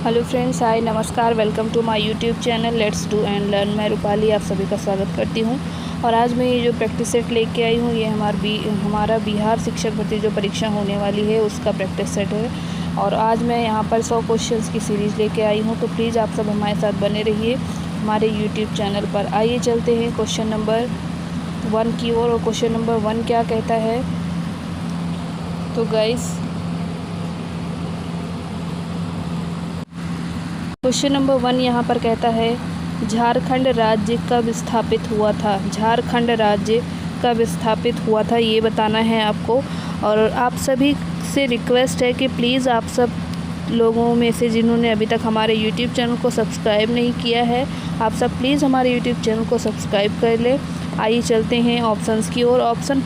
Hello friends, hi, नमस्कार, welcome to my YouTube channel let's do and learn. मैं रूपाली आप सभी का स्वागत करती हूं। और आज मैं ये जो प्रैक्टिस सेट लेके आई हूं, ये हमारा बिहार शिक्षक भर्ती जो परीक्षा होने वाली है उसका प्रैक्टिस सेट है। और आज मैं यहां पर 100 क्वेश्चंस की सीरीज़ लेके आई हूं, तो प्लीज़ आप सब हमारे साथ बने रहिए हमारे यूट्यूब चैनल पर। आइए चलते हैं क्वेश्चन नंबर 1 की ओर। और क्वेश्चन नंबर 1 क्या कहता है, तो गाइस क्वेश्चन नंबर 1 यहाँ पर कहता है झारखंड राज्य कब स्थापित हुआ था। झारखंड राज्य कब स्थापित हुआ था ये बताना है आपको। और आप सभी से रिक्वेस्ट है कि प्लीज़ आप सब लोगों में से जिन्होंने अभी तक हमारे यूट्यूब चैनल को सब्सक्राइब नहीं किया है, आप सब प्लीज़ हमारे यूट्यूब चैनल को सब्सक्राइब कर लें। आइए चलते हैं ऑप्शंस की ओर। ऑप्शन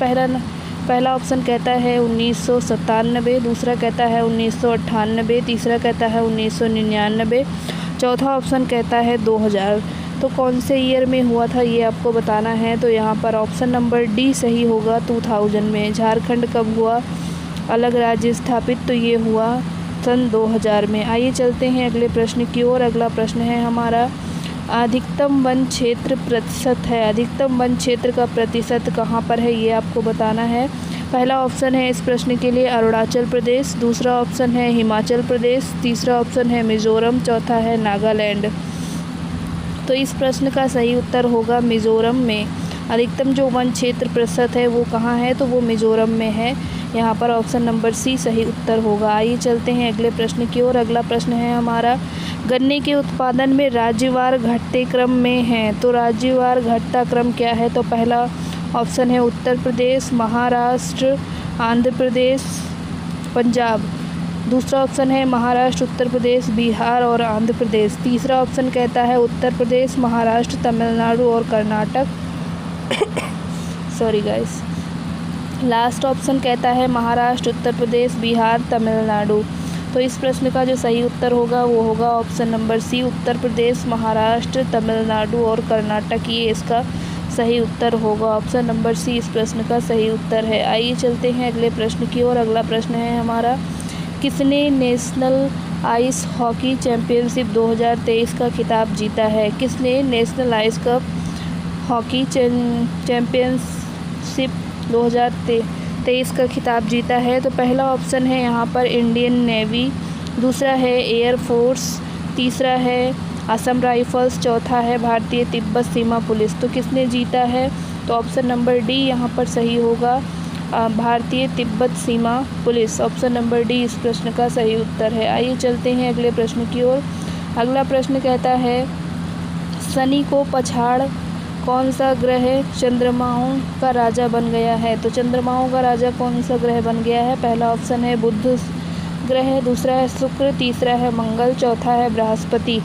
पहला ऑप्शन कहता है 1997, दूसरा कहता है 1998, तीसरा कहता है 1999, चौथा ऑप्शन कहता है 2000। तो कौन से ईयर में हुआ था ये आपको बताना है। तो यहाँ पर ऑप्शन नंबर डी सही होगा, 2000 में। झारखंड कब हुआ अलग राज्य स्थापित, तो ये हुआ सन 2000 में। आइए चलते हैं अगले प्रश्न की ओर। अगला प्रश्न है हमारा अधिकतम वन क्षेत्र प्रतिशत है। अधिकतम वन क्षेत्र का प्रतिशत कहाँ पर है ये आपको बताना है। पहला ऑप्शन है इस प्रश्न के लिए अरुणाचल प्रदेश, दूसरा ऑप्शन है हिमाचल प्रदेश, तीसरा ऑप्शन है मिज़ोरम, चौथा है नागालैंड। तो इस प्रश्न का सही उत्तर होगा मिज़ोरम में। अधिकतम जो वन क्षेत्र प्रतिशत है वो कहाँ है, तो वो मिज़ोरम में है। यहाँ पर ऑप्शन नंबर सी सही उत्तर होगा। आइए चलते हैं अगले प्रश्न की ओर। अगला प्रश्न है हमारा गन्ने के उत्पादन में राज्यवार घटते क्रम में है। तो राज्यवार घटता क्रम क्या है, तो पहला ऑप्शन है उत्तर प्रदेश, महाराष्ट्र, आंध्र प्रदेश, पंजाब। दूसरा ऑप्शन है महाराष्ट्र, उत्तर प्रदेश, बिहार और आंध्र प्रदेश। तीसरा ऑप्शन कहता है उत्तर प्रदेश, महाराष्ट्र, तमिलनाडु और Karnataka. Sorry guys. Last option कहता है महाराष्ट्र, उत्तर प्रदेश, बिहार, तमिलनाडु। तो इस प्रश्न का जो सही उत्तर होगा वो होगा option number C, Uttar Pradesh, Maharashtra, Tamil Nadu और कर्नाटक। ये इसका सही उत्तर होगा। ऑप्शन नंबर सी इस प्रश्न का सही उत्तर है। आइए चलते हैं अगले प्रश्न की ओर। अगला प्रश्न है हमारा किसने नेशनल आइस हॉकी चैम्पियनशिप 2023 का खिताब जीता है। किसने national ice cup hockey championship 2023 का खिताब जीता है। तो पहला ऑप्शन है यहाँ पर इंडियन नेवी, दूसरा है एयर फोर्स, तीसरा है असम राइफल्स, चौथा है भारतीय तिब्बत सीमा पुलिस। तो किसने जीता है, तो ऑप्शन नंबर डी यहाँ पर सही होगा, भारतीय तिब्बत सीमा पुलिस। ऑप्शन नंबर डी इस प्रश्न का सही उत्तर है। आइए चलते हैं अगले प्रश्न की ओर। अगला प्रश्न कहता है शनि को पछाड़ कौन सा ग्रह चंद्रमाओं का राजा बन गया है। तो चंद्रमाओं का राजा कौन सा ग्रह बन गया है। पहला ऑप्शन है बुध ग्रह, दूसरा है शुक्र, तीसरा है मंगल, चौथा है बृहस्पति।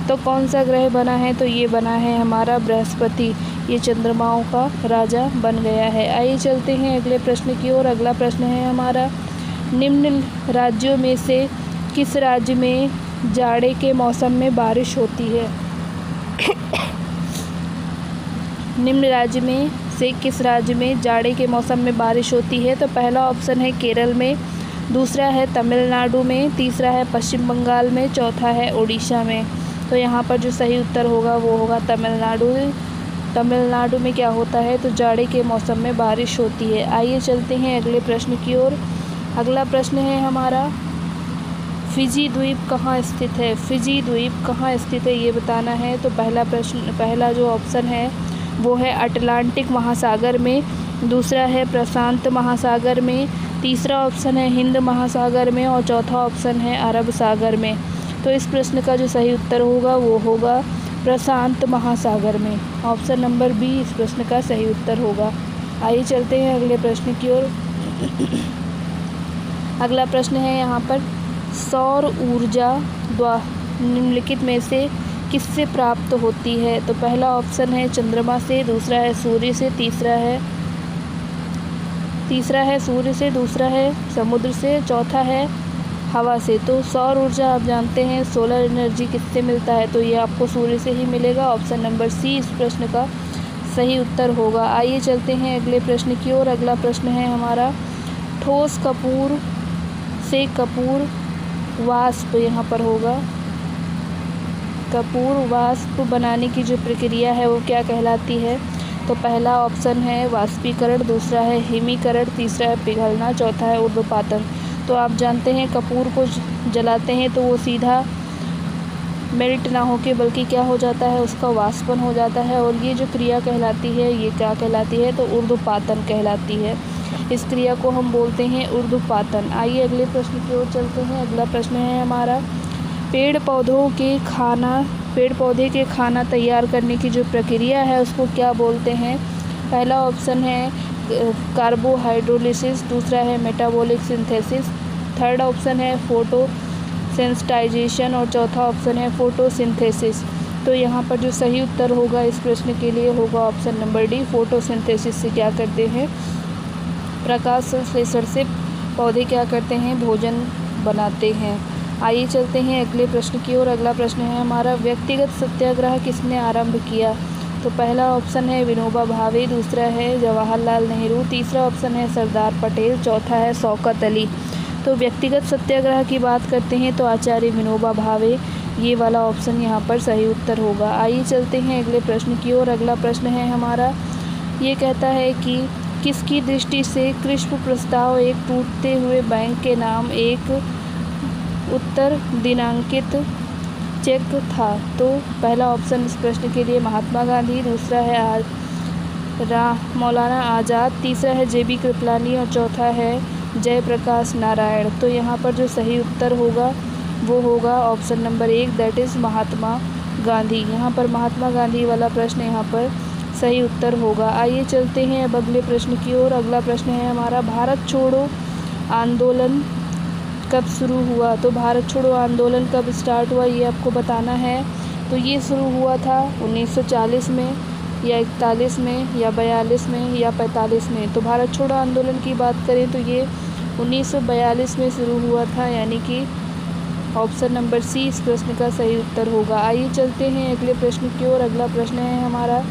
तो कौन सा ग्रह बना है, तो ये बना है हमारा बृहस्पति। ये चंद्रमाओं का राजा बन गया है। आइए चलते हैं अगले प्रश्न की ओर। अगला प्रश्न है हमारा निम्न राज्यों में से किस राज्य में जाड़े के मौसम में बारिश होती है। निम्न राज्य में से किस राज्य में जाड़े के मौसम में बारिश होती है। तो पहला ऑप्शन है केरल में, दूसरा है तमिलनाडु में, तीसरा है पश्चिम बंगाल में, चौथा है उड़ीसा में। तो यहाँ पर जो सही उत्तर होगा वो होगा तमिलनाडु। तमिलनाडु में क्या होता है, तो जाड़े के मौसम में बारिश होती है। आइए चलते हैं अगले प्रश्न की ओर। अगला प्रश्न है हमारा फिजी द्वीप कहाँ स्थित है। फिजी द्वीप कहाँ स्थित है ये बताना है। तो पहला जो ऑप्शन है वो है अटलांटिक महासागर में, दूसरा है प्रशांत महासागर में, तीसरा ऑप्शन है हिंद महासागर में और चौथा ऑप्शन है अरब सागर में। तो इस प्रश्न का जो सही उत्तर होगा वो होगा प्रशांत महासागर में। ऑप्शन नंबर बी इस प्रश्न का सही उत्तर होगा। आइए चलते हैं अगले प्रश्न की ओर। अगला प्रश्न है यहाँ पर सौर ऊर्जा निम्नलिखित में से किससे प्राप्त होती है। तो पहला ऑप्शन है चंद्रमा से, दूसरा है सूर्य से, तीसरा है सूर्य से, दूसरा है समुद्र से, चौथा है हवा से। तो सौर ऊर्जा आप जानते हैं सोलर एनर्जी किससे मिलता है, तो ये आपको सूर्य से ही मिलेगा। ऑप्शन नंबर सी इस प्रश्न का सही उत्तर होगा। आइए चलते हैं अगले प्रश्न की ओर। अगला प्रश्न है हमारा ठोस कपूर से कपूर वाष्प यहाँ पर होगा कपूर वाष्प बनाने की जो प्रक्रिया है वो क्या कहलाती है? तो पहला ऑप्शन है वाष्पीकरण, दूसरा है हिमीकरण, तीसरा है पिघलना, चौथा है ऊर्ध्वपातन। तो आप जानते हैं कपूर को जलाते हैं तो वो सीधा मेल्ट ना होके बल्कि क्या हो जाता है, उसका वाष्पन हो जाता है, और ये जो क्रिया कहलाती है ये क्या कहलाती है? तो ऊर्ध्वपातन कहलाती है। इस क्रिया को हम बोलते हैं ऊर्ध्वपातन। आइए अगले प्रश्न की ओर चलते हैं। अगला प्रश्न है हमारा, पेड़ पौधे के खाना तैयार करने की जो प्रक्रिया है उसको क्या बोलते हैं? पहला ऑप्शन है कार्बोहाइड्रोलिसिस, दूसरा है मेटाबॉलिक सिंथेसिस, थर्ड ऑप्शन है फोटोसेंसिटाइजेशन और चौथा ऑप्शन है फोटोसिंथेसिस। तो यहाँ पर जो सही उत्तर होगा इस प्रश्न के लिए होगा ऑप्शन नंबर डी, फोटोसिंथेसिस से क्या करते हैं? प्रकाश संश्लेषण से पौधे क्या करते हैं? भोजन बनाते हैं। आइए चलते हैं अगले प्रश्न की ओर। अगला प्रश्न है हमारा, व्यक्तिगत सत्याग्रह किसने आरंभ किया? तो पहला ऑप्शन है विनोबा भावे, दूसरा है जवाहरलाल नेहरू, तीसरा ऑप्शन है सरदार पटेल, चौथा है शौकत अली। तो व्यक्तिगत सत्याग्रह की बात करते हैं तो आचार्य विनोबा भावे, ये वाला ऑप्शन यहाँ पर सही उत्तर होगा। आइए चलते हैं अगले प्रश्न की ओर। अगला प्रश्न है हमारा, ये कहता है कि किसकी दृष्टि से कृष्ण प्रस्ताव एक टूटते हुए बैंक के नाम एक उत्तर दिनांकित चेक था? तो पहला ऑप्शन इस प्रश्न के लिए महात्मा गांधी, दूसरा है मौलाना आज़ाद, तीसरा है जेबी कृपलानी और चौथा है जयप्रकाश नारायण। तो यहाँ पर जो सही उत्तर होगा वो होगा ऑप्शन नंबर एक, दैट इज़ महात्मा गांधी। यहाँ पर महात्मा गांधी वाला प्रश्न यहाँ पर सही उत्तर होगा। आइए चलते हैं अब अगले प्रश्न की ओर। अगला प्रश्न है हमारा, भारत छोड़ो आंदोलन कब शुरू हुआ? तो भारत छोड़ो आंदोलन कब स्टार्ट हुआ ये आपको बताना है। तो ये शुरू हुआ था 1940 में या 41 में या 42 में या 45 में। तो भारत छोड़ो आंदोलन की बात करें तो ये 1942 में शुरू हुआ था, यानी कि ऑप्शन नंबर सी इस प्रश्न का सही उत्तर होगा। आइए चलते हैं अगले प्रश्न की ओर। अगला प्रश्न है हमारा,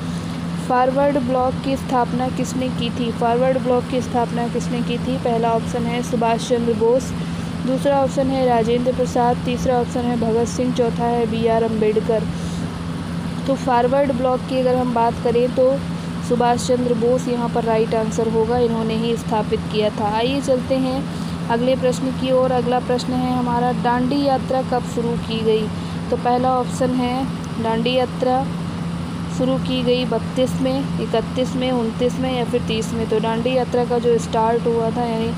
फॉरवर्ड ब्लॉक की स्थापना किसने की थी? फॉरवर्ड ब्लॉक की स्थापना किसने की थी? पहला ऑप्शन है सुभाष चंद्र बोस, दूसरा ऑप्शन है राजेंद्र प्रसाद, तीसरा ऑप्शन है भगत सिंह, चौथा है BR अम्बेडकर। तो फॉरवर्ड ब्लॉक की अगर हम बात करें तो सुभाष चंद्र बोस यहाँ पर राइट आंसर होगा, इन्होंने ही स्थापित किया था। आइए चलते हैं अगले प्रश्न की ओर। अगला प्रश्न है हमारा, दांडी यात्रा कब शुरू की गई? तो पहला ऑप्शन है दांडी यात्रा शुरू की गई 32 में, 31 में, 29 में या फिर 30 में। तो दांडी यात्रा का जो स्टार्ट हुआ था यानी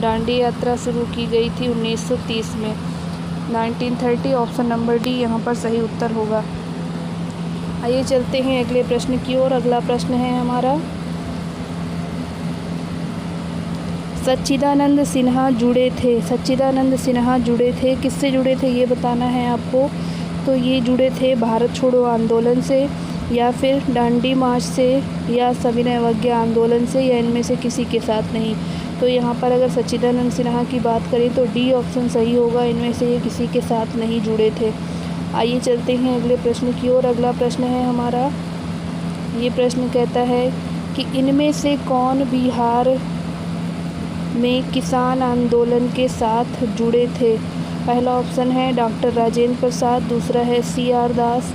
दांडी यात्रा शुरू की गई थी 1930 में, 1930, ऑप्शन नंबर डी यहाँ पर सही उत्तर होगा। आइए चलते हैं अगले प्रश्न की ओर। अगला प्रश्न है हमारा, सच्चिदानंद सिन्हा जुड़े थे किससे जुड़े थे ये बताना है आपको। तो ये जुड़े थे भारत छोड़ो आंदोलन से या फिर दांडी मार्च से या सविनय अवज्ञा आंदोलन से या इनमें से किसी के साथ नहीं। तो यहाँ पर अगर सच्चिदानंद सिन्हा की बात करें तो डी ऑप्शन सही होगा, इनमें से ये किसी के साथ नहीं जुड़े थे। आइए चलते हैं अगले प्रश्न की ओर। अगला प्रश्न है हमारा, ये प्रश्न कहता है कि इनमें से कौन बिहार में किसान आंदोलन के साथ जुड़े थे? पहला ऑप्शन है डॉक्टर राजेंद्र प्रसाद, दूसरा है CR दास,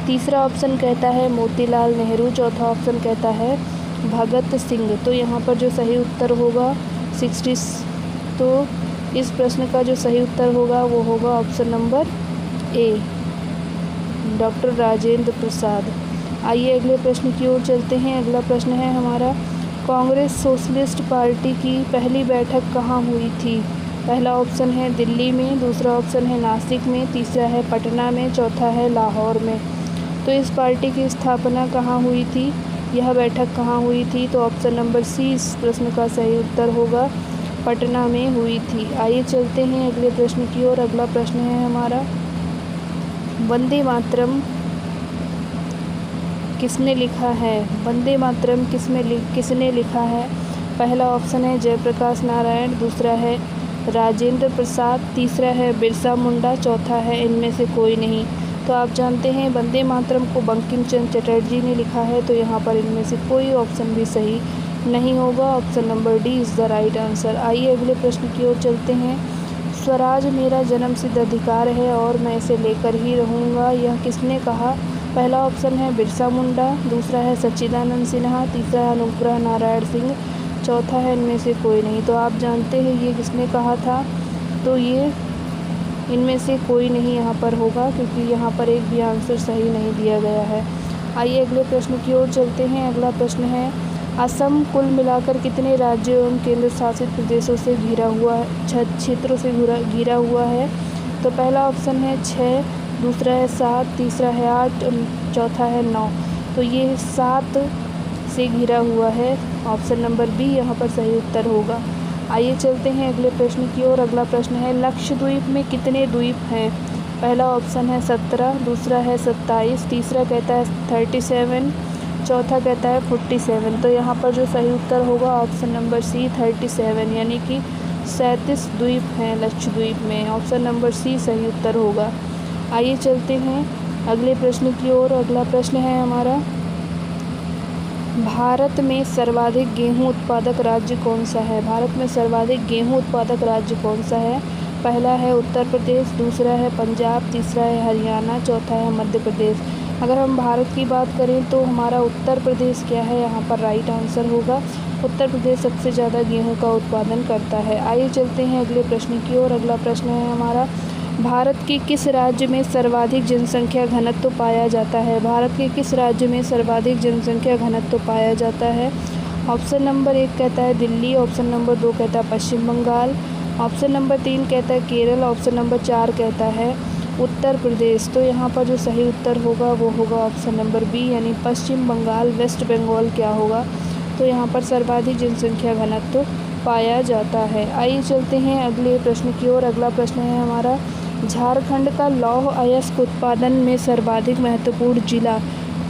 तीसरा ऑप्शन कहता है मोतीलाल नेहरू, चौथा ऑप्शन कहता है भगत सिंह। तो यहाँ पर जो सही उत्तर होगा 60, तो इस प्रश्न का जो सही उत्तर होगा वो होगा option number A, doctor Rajendra Prasad. आइए अगले प्रश्न की ओर चलते हैं। अगला प्रश्न है हमारा, कांग्रेस सोशलिस्ट पार्टी की पहली बैठक कहाँ हुई थी? पहला ऑप्शन है दिल्ली में, दूसरा ऑप्शन है नासिक में, तीसरा है पटना में, चौथा है लाहौर में। तो इस पार्टी की स्थापना कहाँ हुई थी, यह बैठक कहाँ हुई थी? तो ऑप्शन नंबर सी इस प्रश्न का सही उत्तर होगा, पटना में हुई थी। आइए चलते हैं अगले प्रश्न की ओर। अगला प्रश्न है हमारा, वंदे मातरम किसने लिखा है? वंदे मातरम किसने लिखा है? पहला ऑप्शन है जयप्रकाश नारायण, दूसरा है राजेंद्र प्रसाद, तीसरा है बिरसा मुंडा, चौथा है इनमें से कोई नहीं। तो आप जानते हैं वंदे मातरम को बंकिम चंद्र चटर्जी ने लिखा है, तो यहाँ पर इनमें से कोई ऑप्शन भी सही नहीं होगा, option number D is the right answer. आइए अगले प्रश्न की ओर चलते हैं। स्वराज मेरा जन्मसिद्ध अधिकार है और मैं इसे लेकर ही रहूँगा, यह किसने कहा? पहला ऑप्शन है बिरसा मुंडा, दूसरा है सच्चिदानंद सिन्हा, तीसरा है अनुग्रह नारायण सिंह, चौथा है इनमें से कोई नहीं। तो आप जानते हैं ये किसने कहा था? तो ये इनमें से कोई नहीं यहाँ पर होगा, क्योंकि यहाँ पर एक भी आंसर सही नहीं दिया गया है। आइए अगले प्रश्न की ओर चलते हैं। अगला प्रश्न है, असम कुल मिलाकर कितने राज्यों एवं केंद्र शासित प्रदेशों से क्षेत्रों से घिरा हुआ है? तो पहला ऑप्शन है 6, दूसरा है 7, तीसरा है 8, चौथा है 9। तो ये 7 से घिरा हुआ है। ऑप्शन नंबर बी यहाँ पर सही उत्तर होगा। आइए चलते हैं अगले प्रश्न की ओर। अगला प्रश्न है, लक्षद्वीप में कितने द्वीप हैं? पहला ऑप्शन है 17, दूसरा है 27, तीसरा कहता है 37, चौथा कहता है 47। तो यहाँ पर जो सही उत्तर होगा ऑप्शन नंबर सी 37, यानी कि 37 द्वीप हैं लक्षद्वीप में। ऑप्शन नंबर सी सही उत्तर होगा। आइए चलते हैं अगले प्रश्न की ओर। अगला प्रश्न है हमारा, भारत में सर्वाधिक गेहूं उत्पादक राज्य कौन सा है? भारत में सर्वाधिक गेहूं उत्पादक राज्य कौन सा है? पहला है उत्तर प्रदेश, दूसरा है पंजाब, तीसरा है हरियाणा, चौथा है मध्य प्रदेश। अगर हम भारत की बात करें तो हमारा उत्तर प्रदेश क्या है? यहाँ पर राइट आंसर होगा। उत्तर प्रदेश सबसे ज़्यादा गेहूं का उत्पादन करता है। आइए चलते हैं अगले प्रश्न की ओर। अगला प्रश्न है हमारा, भारत के किस राज्य में सर्वाधिक जनसंख्या घनत्व पाया जाता है? भारत के किस राज्य में सर्वाधिक जनसंख्या घनत्व पाया जाता है? ऑप्शन नंबर 1 कहता है दिल्ली, ऑप्शन नंबर 2 कहता है पश्चिम बंगाल, ऑप्शन नंबर 3 कहता है केरल, ऑप्शन नंबर 4 कहता है उत्तर प्रदेश। तो यहाँ पर जो सही उत्तर होगा वो होगा ऑप्शन नंबर बी, यानी पश्चिम बंगाल, वेस्ट बंगाल क्या होगा? तो यहाँ पर सर्वाधिक जनसंख्या घनत्व पाया जाता है। आइए चलते हैं अगले प्रश्न की ओर। अगला प्रश्न है हमारा, झारखंड का लौह अयस्क उत्पादन में सर्वाधिक महत्वपूर्ण जिला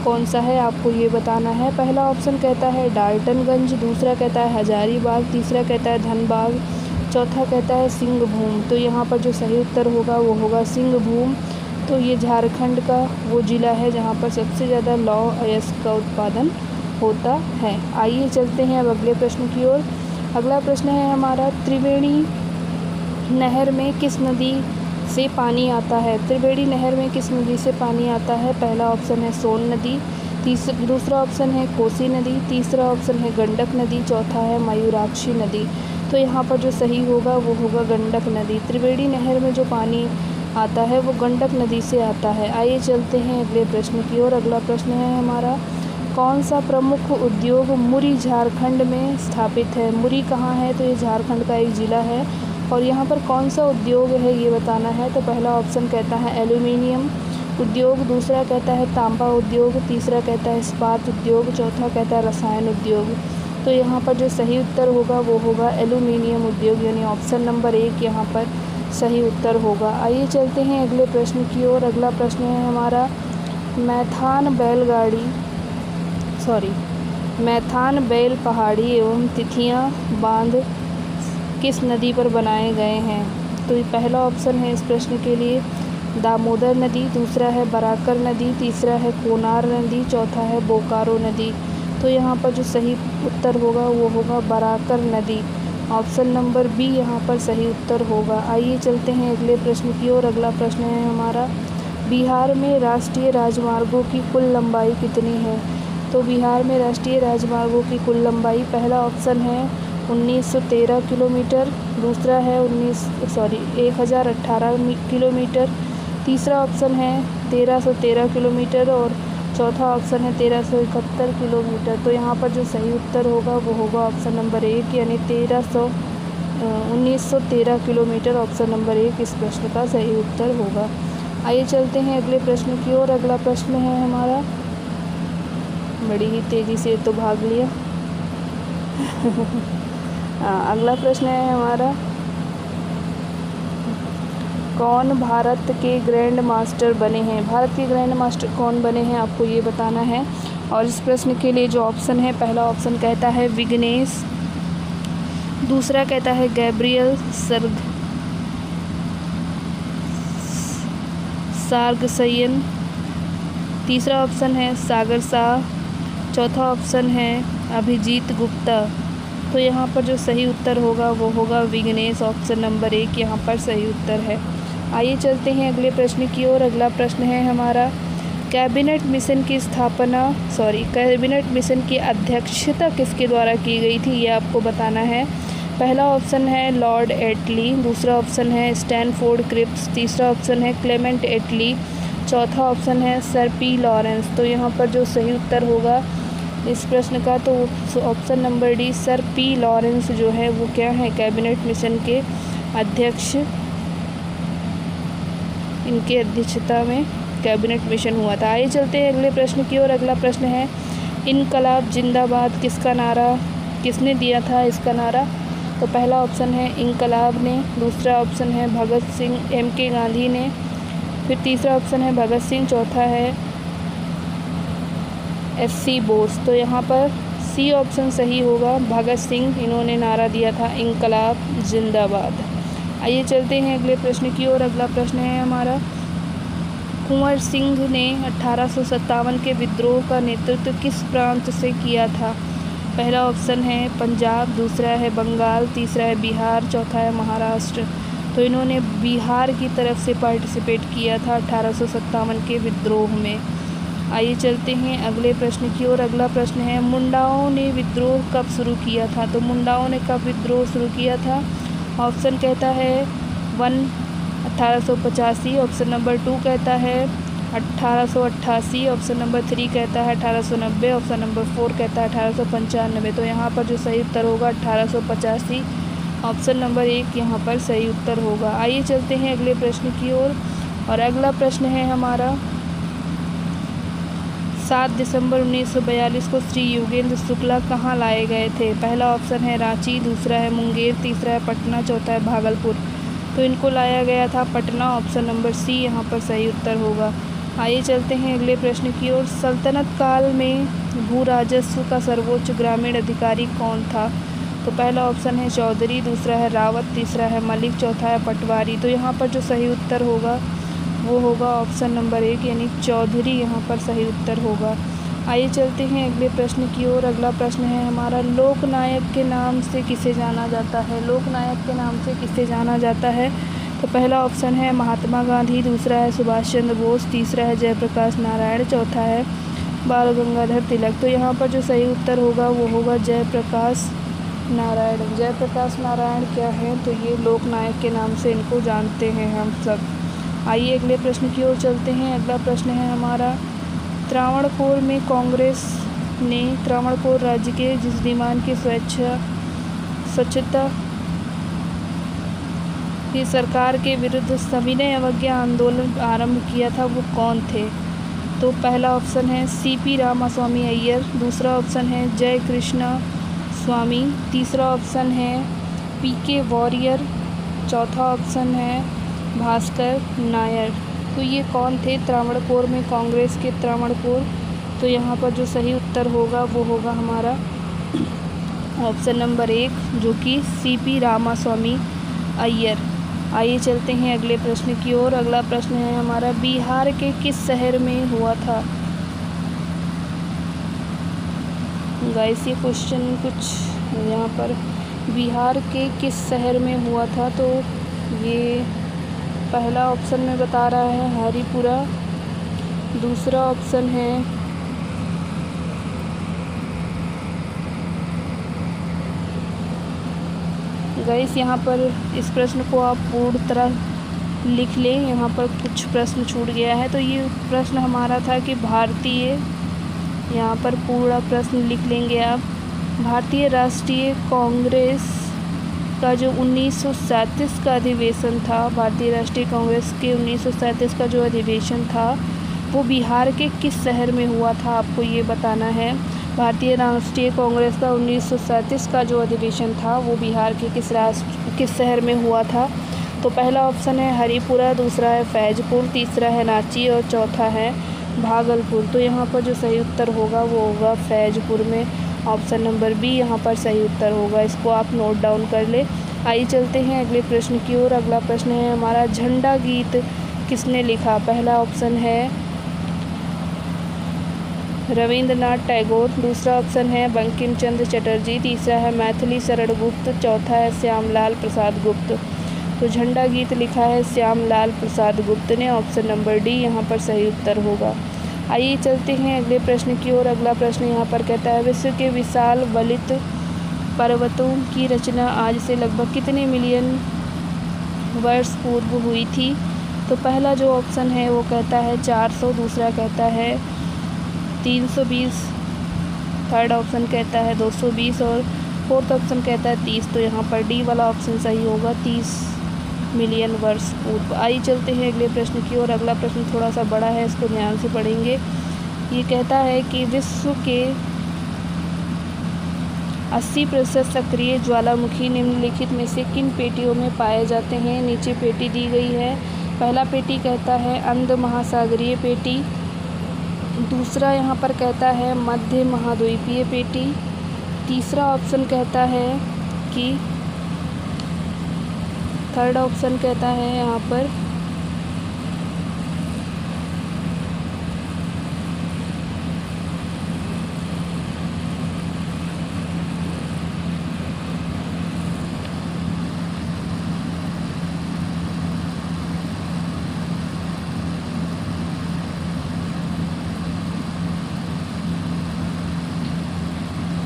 कौन सा है? आपको ये बताना है। पहला ऑप्शन कहता है डाल्टनगंज, दूसरा कहता है हजारीबाग, तीसरा कहता है धनबाद, चौथा कहता है सिंहभूम। तो यहाँ पर जो सही उत्तर होगा वो होगा सिंहभूम। तो ये झारखंड का वो ज़िला है जहाँ पर सबसे ज़्यादा लौह अयस्क का उत्पादन होता है। आइए चलते हैं अब अगले प्रश्न की ओर। अगला प्रश्न है हमारा, त्रिवेणी नहर में किस नदी से पानी आता है? त्रिवेणी नहर में किस नदी से पानी आता है? पहला ऑप्शन है सोन नदी, दूसरा ऑप्शन है कोसी नदी, तीसरा ऑप्शन है गंडक नदी, चौथा है मयूराक्षी नदी। तो यहाँ पर जो सही होगा वो होगा गंडक नदी। त्रिवेणी नहर में जो पानी आता है वो गंडक नदी से आता है। आइए चलते हैं अगले प्रश्न की ओर। अगला प्रश्न है हमारा, कौन सा प्रमुख उद्योग मुरी झारखंड में स्थापित है? मुरी कहाँ है? तो ये झारखंड का एक ज़िला है और यहाँ पर कौन सा उद्योग है ये बताना है। तो पहला ऑप्शन कहता है एल्यूमिनियम उद्योग, दूसरा कहता है तांबा उद्योग, तीसरा कहता है इस्पात उद्योग, चौथा कहता है रसायन उद्योग। तो यहाँ पर जो सही उत्तर होगा वो होगा एल्यूमिनियम उद्योग, यानी ऑप्शन नंबर 1 यहाँ पर सही उत्तर होगा। आइए चलते हैं अगले प्रश्न की ओर। अगला प्रश्न है हमारा, मैथान बैल पहाड़ी एवं तिथियाँ बांध किस नदी पर बनाए गए हैं? तो ये पहला ऑप्शन है इस प्रश्न के लिए दामोदर नदी, दूसरा है बराकर नदी, तीसरा है कोनार नदी, चौथा है बोकारो नदी। तो यहाँ पर जो सही उत्तर होगा वो होगा बराकर नदी। ऑप्शन नंबर बी यहाँ पर सही उत्तर होगा। आइए चलते हैं अगले प्रश्न की ओर। अगला प्रश्न है हमारा, बिहार में राष्ट्रीय राजमार्गों की कुल लंबाई कितनी है? तो बिहार में राष्ट्रीय राजमार्गों की कुल लंबाई, पहला ऑप्शन है 1913 किलोमीटर, दूसरा है 1018 किलोमीटर, तीसरा ऑप्शन है 1313 किलोमीटर और चौथा ऑप्शन है 1371 किलोमीटर। तो यहाँ पर जो सही उत्तर होगा वो होगा ऑप्शन नंबर 1, यानी 1913 किलोमीटर। ऑप्शन नंबर 1 इस प्रश्न का सही उत्तर होगा। आइए चलते हैं अगले प्रश्न की ओर। अगला प्रश्न है हमारा, बड़ी ही तेज़ी से तो भाग लिया अगला प्रश्न है हमारा, कौन भारत के ग्रैंड मास्टर बने हैं? भारत के ग्रैंड मास्टर कौन बने हैं आपको ये बताना है। और इस प्रश्न के लिए जो ऑप्शन है, पहला ऑप्शन कहता है विग्नेश, दूसरा कहता है गैब्रियल सार्गसयन, तीसरा ऑप्शन है सागर शाह, चौथा ऑप्शन है अभिजीत गुप्ता। तो यहाँ पर जो सही उत्तर होगा वो होगा विघ्नेश। ऑप्शन नंबर 1 यहाँ पर सही उत्तर है। आइए चलते हैं अगले प्रश्न की ओर। अगला प्रश्न है हमारा, कैबिनेट मिशन की अध्यक्षता किसके द्वारा की गई थी, ये आपको बताना है। पहला ऑप्शन है लॉर्ड एटली, दूसरा ऑप्शन है स्टैनफोर्ड क्रिप्स, तीसरा ऑप्शन है क्लेमेंट एटली, चौथा ऑप्शन है सर पी लॉरेंस। तो यहाँ पर जो सही उत्तर होगा इस प्रश्न का, तो option number D sir P Lawrence जो है वो क्या है, कैबिनेट मिशन के अध्यक्ष, इनके अध्यक्षता में कैबिनेट मिशन हुआ था। आइए चलते हैं अगले प्रश्न की ओर। अगला प्रश्न है, इनकलाब जिंदाबाद किसने दिया था इसका नारा। तो पहला ऑप्शन है इनकलाब ने, दूसरा ऑप्शन है भगत सिंह MK गांधी ने, फिर तीसरा ऑप्शन है भगत सिंह, चौथा है FC बोस। तो यहाँ पर सी ऑप्शन सही होगा, भगत सिंह, इन्होंने नारा दिया था इनकलाब जिंदाबाद। आइए चलते हैं अगले प्रश्न की ओर। अगला प्रश्न है हमारा, कुंवर सिंह ने 1857 के विद्रोह का नेतृत्व किस प्रांत से किया था। पहला ऑप्शन है पंजाब, दूसरा है बंगाल, तीसरा है बिहार, चौथा है महाराष्ट्र। तो इन्होंने बिहार की तरफ से पार्टिसिपेट किया था 1857 के विद्रोह में। आइए चलते हैं अगले प्रश्न की ओर। अगला प्रश्न है, मुंडाओं ने विद्रोह कब शुरू किया था। तो मुंडाओं ने कब विद्रोह शुरू किया था। ऑप्शन कहता है 1885, ऑप्शन नंबर 2 कहता है 1888, ऑप्शन नंबर 3 कहता है 1890, ऑप्शन नंबर 4 कहता है 1895। तो यहाँ पर जो सही उत्तर होगा 1885, ऑप्शन नंबर 1 यहाँ पर सही उत्तर होगा। आइए चलते हैं अगले प्रश्न की ओर। और अगला प्रश्न है हमारा, 7 दिसंबर 1942 को श्री योगेंद्र शुक्ला कहाँ लाए गए थे। पहला ऑप्शन है रांची, दूसरा है मुंगेर, तीसरा है पटना, चौथा है भागलपुर। तो इनको लाया गया था पटना। ऑप्शन नंबर सी यहाँ पर सही उत्तर होगा। आइए चलते हैं अगले प्रश्न की ओर। सल्तनत काल में भू राजस्व का सर्वोच्च ग्रामीण अधिकारी कौन था। तो पहला ऑप्शन है चौधरी, दूसरा है रावत, तीसरा है मलिक, चौथा है पटवारी। तो यहाँ पर जो सही उत्तर होगा वो होगा ऑप्शन नंबर 1 यानी चौधरी, यहाँ पर सही उत्तर होगा। आइए चलते हैं अगले प्रश्न की ओर। अगला प्रश्न है हमारा, लोकनायक के नाम से किसे जाना जाता है। लोकनायक के नाम से किसे जाना जाता है। तो पहला ऑप्शन है महात्मा गांधी, दूसरा है सुभाष चंद्र बोस, तीसरा है जयप्रकाश नारायण, चौथा है बाल गंगाधर तिलक। तो यहाँ पर जो सही उत्तर होगा वो होगा जयप्रकाश नारायण। जयप्रकाश नारायण क्या है, तो ये लोकनायक के नाम से इनको जानते हैं हम सब। आइए अगले प्रश्न की ओर चलते हैं। अगला प्रश्न है हमारा, त्रावणकोर में कांग्रेस ने त्रावणकोर राज्य के जिस डिमांड की स्वच्छता की सरकार के विरुद्ध सविनय अवज्ञा आंदोलन आरंभ किया था, वो कौन थे। तो पहला ऑप्शन है CP रामास्वामी अय्यर, दूसरा ऑप्शन है जय कृष्णा स्वामी, तीसरा ऑप्शन है PK वॉरियर, चौथा ऑप्शन है भास्कर नायर। तो ये कौन थे त्रावणकोर में, कांग्रेस के त्रावणकोर। तो यहाँ पर जो सही उत्तर होगा वो होगा हमारा ऑप्शन नंबर 1 जो कि CP रामास्वामी अय्यर। आइए चलते हैं अगले प्रश्न की ओर। अगला प्रश्न है हमारा, बिहार के किस शहर में हुआ था। गाइस ये क्वेश्चन कुछ यहाँ पर, बिहार के किस शहर में हुआ था। तो ये पहला ऑप्शन में बता रहा है हरिपुरा, दूसरा ऑप्शन है गाइस यहाँ पर इस प्रश्न को आप पूर्ण तरह लिख लें, यहाँ पर कुछ प्रश्न छूट गया है। तो ये प्रश्न हमारा था कि भारतीय, यहाँ पर पूरा प्रश्न लिख लेंगे आप, भारतीय राष्ट्रीय कांग्रेस का जो 1937 का अधिवेशन था, भारतीय राष्ट्रीय कांग्रेस के 1937 का जो अधिवेशन था वो बिहार के किस शहर में हुआ था, आपको ये बताना है। भारतीय राष्ट्रीय कांग्रेस का 1937 का जो अधिवेशन था वो बिहार के किस शहर में हुआ था। तो पहला ऑप्शन है हरिपुरा, दूसरा है फैजपुर, तीसरा है रांची और चौथा है भागलपुर। तो यहाँ पर जो सही उत्तर होगा वो होगा फैजपुर में। ऑप्शन नंबर बी यहाँ पर सही उत्तर होगा, इसको आप नोट डाउन कर ले। आइए चलते हैं अगले प्रश्न की ओर। अगला प्रश्न है हमारा, झंडा गीत किसने लिखा। पहला ऑप्शन है रविंद्रनाथ टैगोर। दूसरा ऑप्शन है बंकिम चंद्र चटर्जी। तीसरा है मैथिली शरण गुप्त। चौथा है श्यामलाल प्रसाद गुप्त। तो झंडा गीत लिखा है श्यामलाल प्रसाद गुप्त ने। ऑप्शन नंबर डी यहाँ पर सही उत्तर होगा। आइए चलते हैं अगले प्रश्न की ओर। अगला प्रश्न यहाँ पर कहता है विश्व के विशाल वलित पर्वतों की रचना आज से लगभग कितने मिलियन वर्ष पूर्व हुई थी। तो पहला जो ऑप्शन है वो कहता है 400, दूसरा कहता है 320, थर्ड ऑप्शन कहता है 220 और फोर्थ ऑप्शन कहता है 30। तो यहाँ पर डी वाला ऑप्शन सही होगा, 30 मिलियन वर्ष पूर्व। आइए चलते हैं अगले प्रश्न की ओर। अगला प्रश्न थोड़ा सा बड़ा है, इसको ध्यान से पढ़ेंगे। ये कहता है कि विश्व के 80% सक्रिय ज्वालामुखी निम्नलिखित में से किन पेटियों में पाए जाते हैं। नीचे पेटी दी गई है। पहला पेटी कहता है अंध महासागरीय पेटी। दूसरा यहाँ पर कहता है मध्य महाद्वीपीय पेटी। तीसरा ऑप्शन कहता है कि थर्ड ऑप्शन कहता है यहाँ पर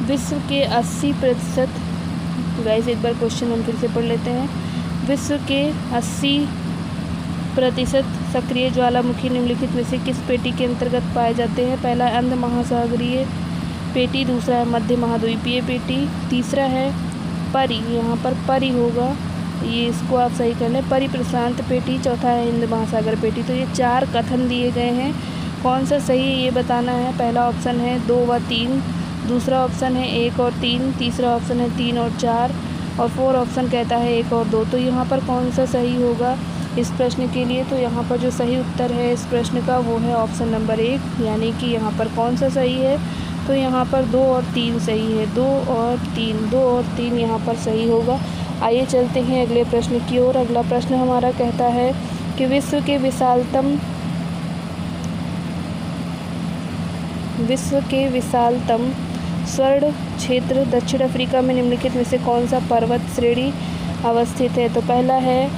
विश्व के 80%, गाइस एक बार क्वेश्चन हम फिर से पढ़ लेते हैं। विश्व के 80% सक्रिय ज्वालामुखी निम्नलिखित में से किस पेटी के अंतर्गत पाए जाते हैं। पहला है अंध महासागरीय पेटी। दूसरा है मध्य महाद्वीपीय पेटी। तीसरा है परी, यहाँ पर परी होगा, ये इसको आप सही कर लें, परी प्रशांत पेटी। चौथा है हिंद महासागर पेटी। तो ये 4 कथन दिए गए हैं, कौन सा सही है ये बताना है। पहला ऑप्शन है 2 व 3, दूसरा ऑप्शन है 1 और 3, तीसरा ऑप्शन है 3 और 4 और 4 ऑप्शन कहता है 1 और 2। तो यहाँ पर कौन सा सही होगा इस प्रश्न के लिए। तो यहाँ पर जो सही उत्तर है इस प्रश्न का वो है ऑप्शन नंबर 1, यानी कि यहाँ पर कौन सा सही है। तो यहाँ पर 2 और 3 सही है, 2 और 3 यहाँ पर सही होगा। आइए चलते हैं अगले प्रश्न की ओर। अगला प्रश्न हमारा कहता है कि विश्व के विशालतम स्वर्ण क्षेत्र दक्षिण अफ्रीका में निम्नलिखित में से कौन सा पर्वत श्रेणी अवस्थित है। तो पहला है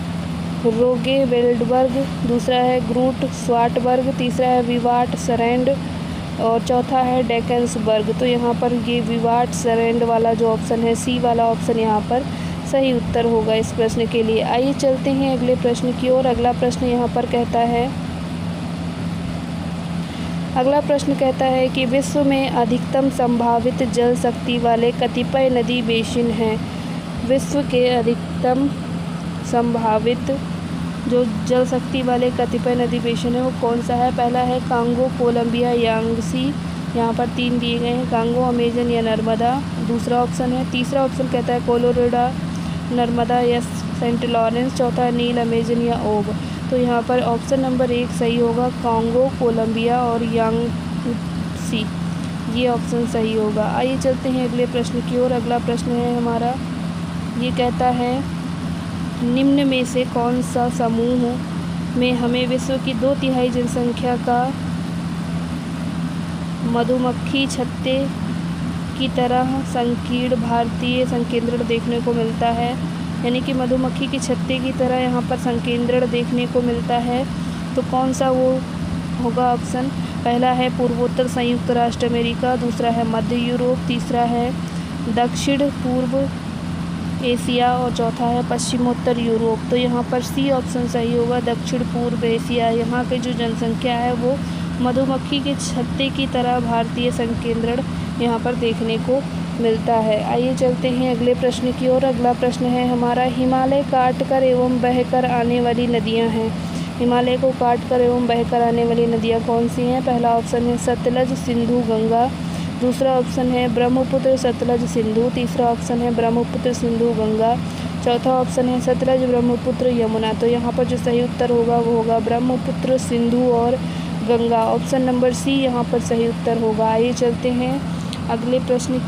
रोगे वेल्डबर्ग, दूसरा है ग्रूट स्वाटबर्ग, तीसरा है विवाट सरेंड और चौथा है डेकन्सबर्ग। तो यहाँ पर ये विवाट सरेंड वाला जो ऑप्शन है, सी वाला ऑप्शन यहाँ पर सही उत्तर होगा इस प्रश्न के लिए। आइए चलते हैं अगले प्रश्न की ओर। अगला प्रश्न यहाँ पर कहता है कि विश्व में अधिकतम संभावित जल शक्ति वाले कतिपय नदी बेसिन हैं। विश्व के अधिकतम संभावित जो जल शक्ति वाले कतिपय नदी बेसिन है वो कौन सा है। पहला है कांगो, कोलंबिया, यांगसी, यहाँ पर 3 दिए गए हैं, कांगो, अमेजन या नर्मदा। दूसरा ऑप्शन है, तीसरा ऑप्शन कहता है कोलोराडो, नर्मदा या सेंट लॉरेंस। चौथा है नील, अमेजन या ओब। तो यहाँ पर ऑप्शन नंबर 1 सही होगा, कांगो, कोलंबिया और यांगसी, ये ऑप्शन सही होगा। आइए चलते हैं अगले प्रश्न की ओर। अगला प्रश्न है हमारा, ये कहता है निम्न में से कौन सा समूह में हमें विश्व की 2/3 जनसंख्या का मधुमक्खी छत्ते की तरह संकीर्ण भारतीय संकेंद्रण देखने को मिलता है। यानी कि मधुमक्खी के छत्ते की तरह यहाँ पर संकेंद्रण देखने को मिलता है। तो कौन सा वो होगा ऑप्शन। पहला है पूर्वोत्तर संयुक्त राष्ट्र अमेरिका, दूसरा है मध्य यूरोप, तीसरा है दक्षिण पूर्व एशिया और चौथा है पश्चिमोत्तर यूरोप। तो यहाँ पर सी ऑप्शन सही होगा, दक्षिण पूर्व एशिया। यहाँ की जो जनसंख्या है वो मधुमक्खी के छत्ते की तरह भारतीय संकेंद्रण यहाँ पर देखने को मिलता है। आइए चलते हैं अगले प्रश्न की ओर। अगला प्रश्न है हमारा, हिमालय काटकर एवं बहकर आने वाली नदियाँ हैं। हिमालय को काटकर एवं बहकर आने वाली नदियाँ कौन सी हैं। पहला ऑप्शन है सतलज, सिंधु, गंगा। दूसरा ऑप्शन है ब्रह्मपुत्र, सतलज, सिंधु। तीसरा ऑप्शन है ब्रह्मपुत्र, सिंधु, गंगा। चौथा ऑप्शन है सतलज, ब्रह्मपुत्र, यमुना। तो यहाँ पर जो सही उत्तर होगा वो होगा ब्रह्मपुत्र, सिंधु और गंगा। ऑप्शन नंबर सी यहाँ पर सही उत्तर होगा। आइए चलते हैं अगले प्रश्न।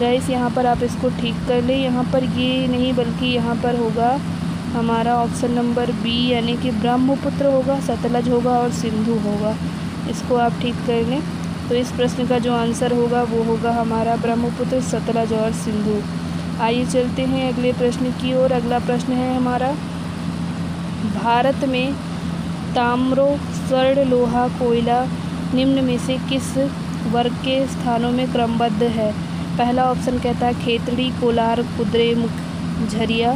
गाइस यहाँ पर आप इसको ठीक कर लें। यहाँ पर ये नहीं बल्कि यहाँ पर होगा हमारा ऑप्शन नंबर बी, यानी कि ब्रह्मपुत्र होगा, सतलज होगा और सिंधु होगा। इसको आप ठीक कर लें। तो इस प्रश्न का जो आंसर होगा वो होगा हमारा ब्रह्मपुत्र, सतलज और सिंधु। आइए चलते हैं अगले प्रश्न की ओर। अगला प्रश्न है हमारा, भारत में ताम्र, स्वर्ण, लोहा, कोयला निम्न में से किस वर्ग के स्थानों में क्रमबद्ध है? पहला ऑप्शन कहता है खेतड़ी, कोलार, कुद्रेमुख, झरिया।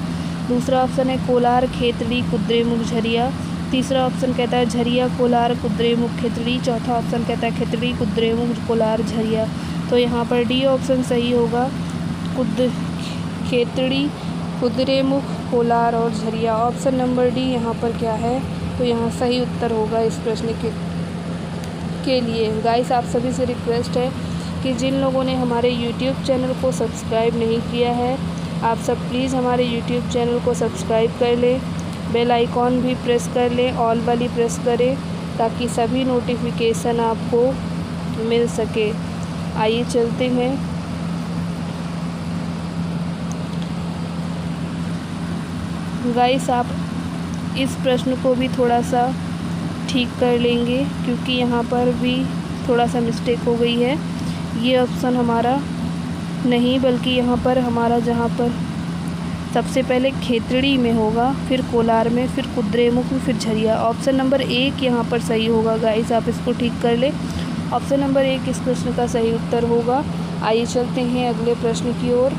दूसरा ऑप्शन है कोलार, खेतड़ी, कुद्रेमुख, झरिया। तीसरा ऑप्शन कहता है झरिया, कोलार, कुद्रेमुख, खेतड़ी। चौथा ऑप्शन कहता है खेतड़ी, कुद्रेमुख, कोलार, झरिया। तो यहाँ पर डी ऑप्शन सही होगा, खेतड़ी, कुद्रेमुख, कोलार और झरिया। ऑप्शन नंबर डी यहाँ पर क्या है, तो यहाँ सही उत्तर होगा इस प्रश्न के लिए। गाइस आप सभी से रिक्वेस्ट है कि जिन लोगों ने हमारे YouTube चैनल को सब्सक्राइब नहीं किया है, आप सब प्लीज़ हमारे YouTube चैनल को सब्सक्राइब कर लें, बेल आइकॉन भी प्रेस कर लें, ऑल वाली प्रेस करें, ताकि सभी नोटिफिकेशन आपको मिल सके। आइए चलते हैं गाइस, आप इस प्रश्न को भी थोड़ा सा ठीक कर लेंगे, क्योंकि यहाँ पर भी थोड़ा सा मिस्टेक हो गई है। ये ऑप्शन हमारा नहीं बल्कि यहाँ पर हमारा जहाँ पर सबसे पहले खेतड़ी में होगा, फिर कोलार में, फिर कुद्रेमुख में, फिर झरिया। ऑप्शन नंबर 1 यहाँ पर सही होगा। गाइस आप इसको ठीक कर ले। ऑप्शन नंबर 1 इस प्रश्न का सही उत्तर होगा। आइए चलते हैं अगले प्रश्न की ओर।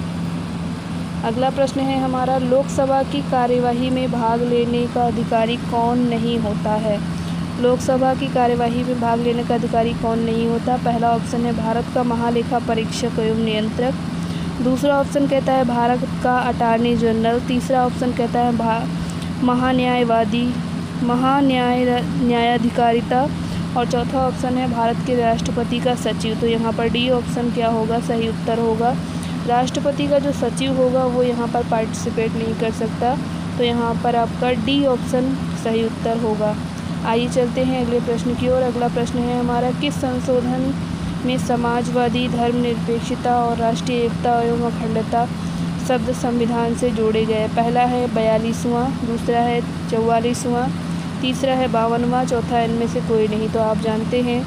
अगला प्रश्न है हमारा, लोकसभा की कार्यवाही में भाग लेने का अधिकारी कौन नहीं होता है? लोकसभा की कार्यवाही में भाग लेने का अधिकारी कौन नहीं होता? पहला ऑप्शन है भारत का महालेखा परीक्षक एवं नियंत्रक। दूसरा ऑप्शन कहता है भारत का अटॉर्नी जनरल। तीसरा ऑप्शन कहता है न्यायाधिकारिता। और चौथा ऑप्शन है भारत के राष्ट्रपति का सचिव। तो यहाँ पर डी ऑप्शन क्या होगा, सही उत्तर होगा। राष्ट्रपति का जो सचिव होगा वो यहाँ पर पार्टिसिपेट नहीं कर सकता, तो यहाँ पर आपका डी ऑप्शन सही उत्तर होगा। आइए चलते हैं अगले प्रश्न की ओर। अगला प्रश्न है हमारा, किस संशोधन में समाजवादी, धर्मनिरपेक्षता और राष्ट्रीय एकता एवं अखंडता शब्द संविधान से जोड़े गए? पहला है 42वां, दूसरा है 44वां, तीसरा है 52वां, चौथा इनमें से कोई नहीं। तो आप जानते हैं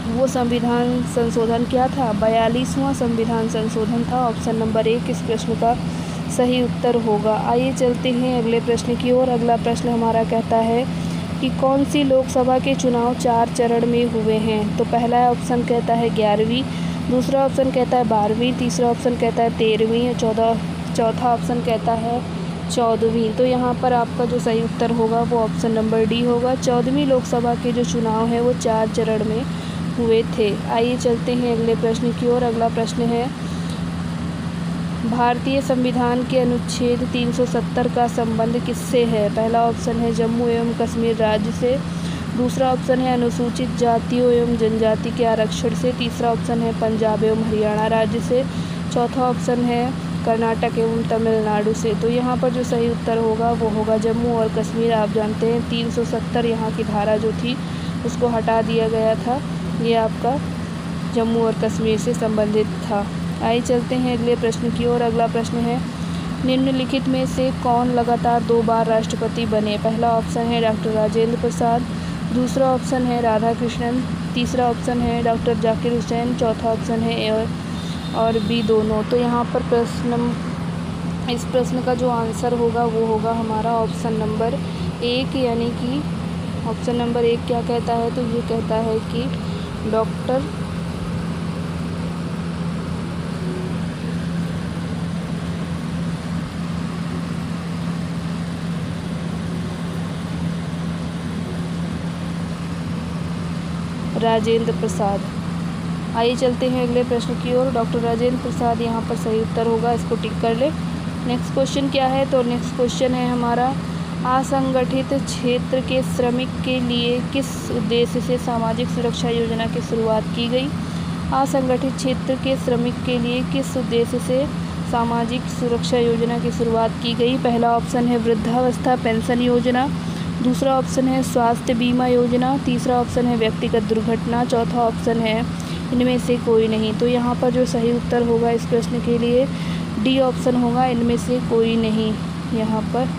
वो संविधान संशोधन क्या था, 42वां संविधान संशोधन था। ऑप्शन नंबर 1 इस प्रश्न का सही उत्तर होगा। आइए चलते हैं अगले प्रश्न की ओर। अगला प्रश्न हमारा कहता है कि कौन सी लोकसभा के चुनाव 4 चरण में हुए हैं? तो पहला ऑप्शन कहता है 11वीं, दूसरा ऑप्शन कहता है 12वीं, तीसरा ऑप्शन कहता है 13वीं और चौथा ऑप्शन कहता है 14वीं। तो यहाँ पर आपका जो सही उत्तर होगा वो ऑप्शन नंबर डी होगा। 14वीं लोकसभा के जो चुनाव हैं वो 4 चरण में हुए थे। आइए चलते हैं अगले प्रश्न की ओर। अगला प्रश्न है, भारतीय संविधान के अनुच्छेद 370 का संबंध किससे है? पहला ऑप्शन है जम्मू एवं कश्मीर राज्य से, दूसरा ऑप्शन है अनुसूचित जातियों एवं जनजाति के आरक्षण से, तीसरा ऑप्शन है पंजाब एवं हरियाणा राज्य से, चौथा ऑप्शन है कर्नाटक एवं तमिलनाडु से। तो यहाँ पर जो सही उत्तर होगा वो होगा जम्मू और कश्मीर। आप जानते हैं 370 यहाँ की धारा जो थी उसको हटा दिया गया था, ये आपका जम्मू और कश्मीर से संबंधित था। आइए चलते हैं अगले प्रश्न की ओर। अगला प्रश्न है, निम्नलिखित में से कौन लगातार 2 बार राष्ट्रपति बने? पहला ऑप्शन है डॉक्टर राजेंद्र प्रसाद, दूसरा ऑप्शन है राधाकृष्णन, तीसरा ऑप्शन है डॉक्टर जाकिर हुसैन, चौथा ऑप्शन है ए और बी दोनों। तो यहाँ पर इस प्रश्न का जो आंसर होगा वो होगा हमारा ऑप्शन नंबर 1, यानी कि ऑप्शन नंबर 1 क्या कहता है, तो ये कहता है कि डॉक्टर राजेंद्र प्रसाद। आइए चलते हैं अगले प्रश्न की ओर। डॉक्टर राजेंद्र प्रसाद यहाँ पर सही उत्तर होगा, इसको टिक कर ले। नेक्स्ट क्वेश्चन क्या है, तो नेक्स्ट क्वेश्चन है हमारा, असंगठित क्षेत्र के श्रमिक के लिए किस उद्देश्य से सामाजिक सुरक्षा योजना की शुरुआत की गई? असंगठित क्षेत्र के श्रमिक के लिए किस उद्देश्य से सामाजिक सुरक्षा योजना की शुरुआत की गई? पहला ऑप्शन है वृद्धावस्था पेंशन योजना, दूसरा ऑप्शन है स्वास्थ्य बीमा योजना, तीसरा ऑप्शन है व्यक्तिगत दुर्घटना, चौथा ऑप्शन है इनमें से कोई नहीं। तो यहाँ पर जो सही उत्तर होगा इस प्रश्न के लिए डी ऑप्शन होगा, इनमें से कोई नहीं। यहाँ पर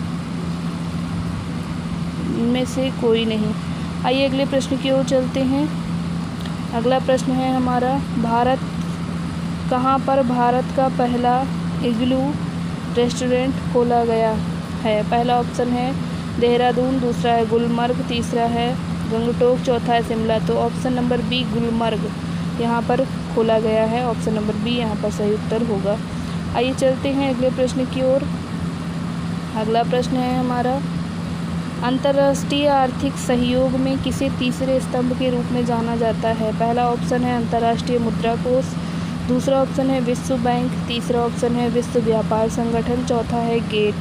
इनमें से कोई नहीं। आइए अगले प्रश्न की ओर चलते हैं। अगला प्रश्न है हमारा, कहाँ पर भारत का पहला इग्लू रेस्टोरेंट खोला गया है? पहला ऑप्शन है देहरादून, दूसरा है गुलमर्ग, तीसरा है गंगटोक, चौथा है शिमला। तो ऑप्शन नंबर बी गुलमर्ग यहाँ पर खोला गया है। ऑप्शन नंबर बी यहाँ पर सही उत्तर होगा। आइए चलते हैं अगले प्रश्न की ओर। अगला प्रश्न है हमारा, अंतर्राष्ट्रीय आर्थिक सहयोग में किसे तीसरे स्तंभ के रूप में जाना जाता है? पहला ऑप्शन है अंतर्राष्ट्रीय मुद्रा कोष, दूसरा ऑप्शन है विश्व बैंक, तीसरा ऑप्शन है विश्व व्यापार संगठन, चौथा है गेट।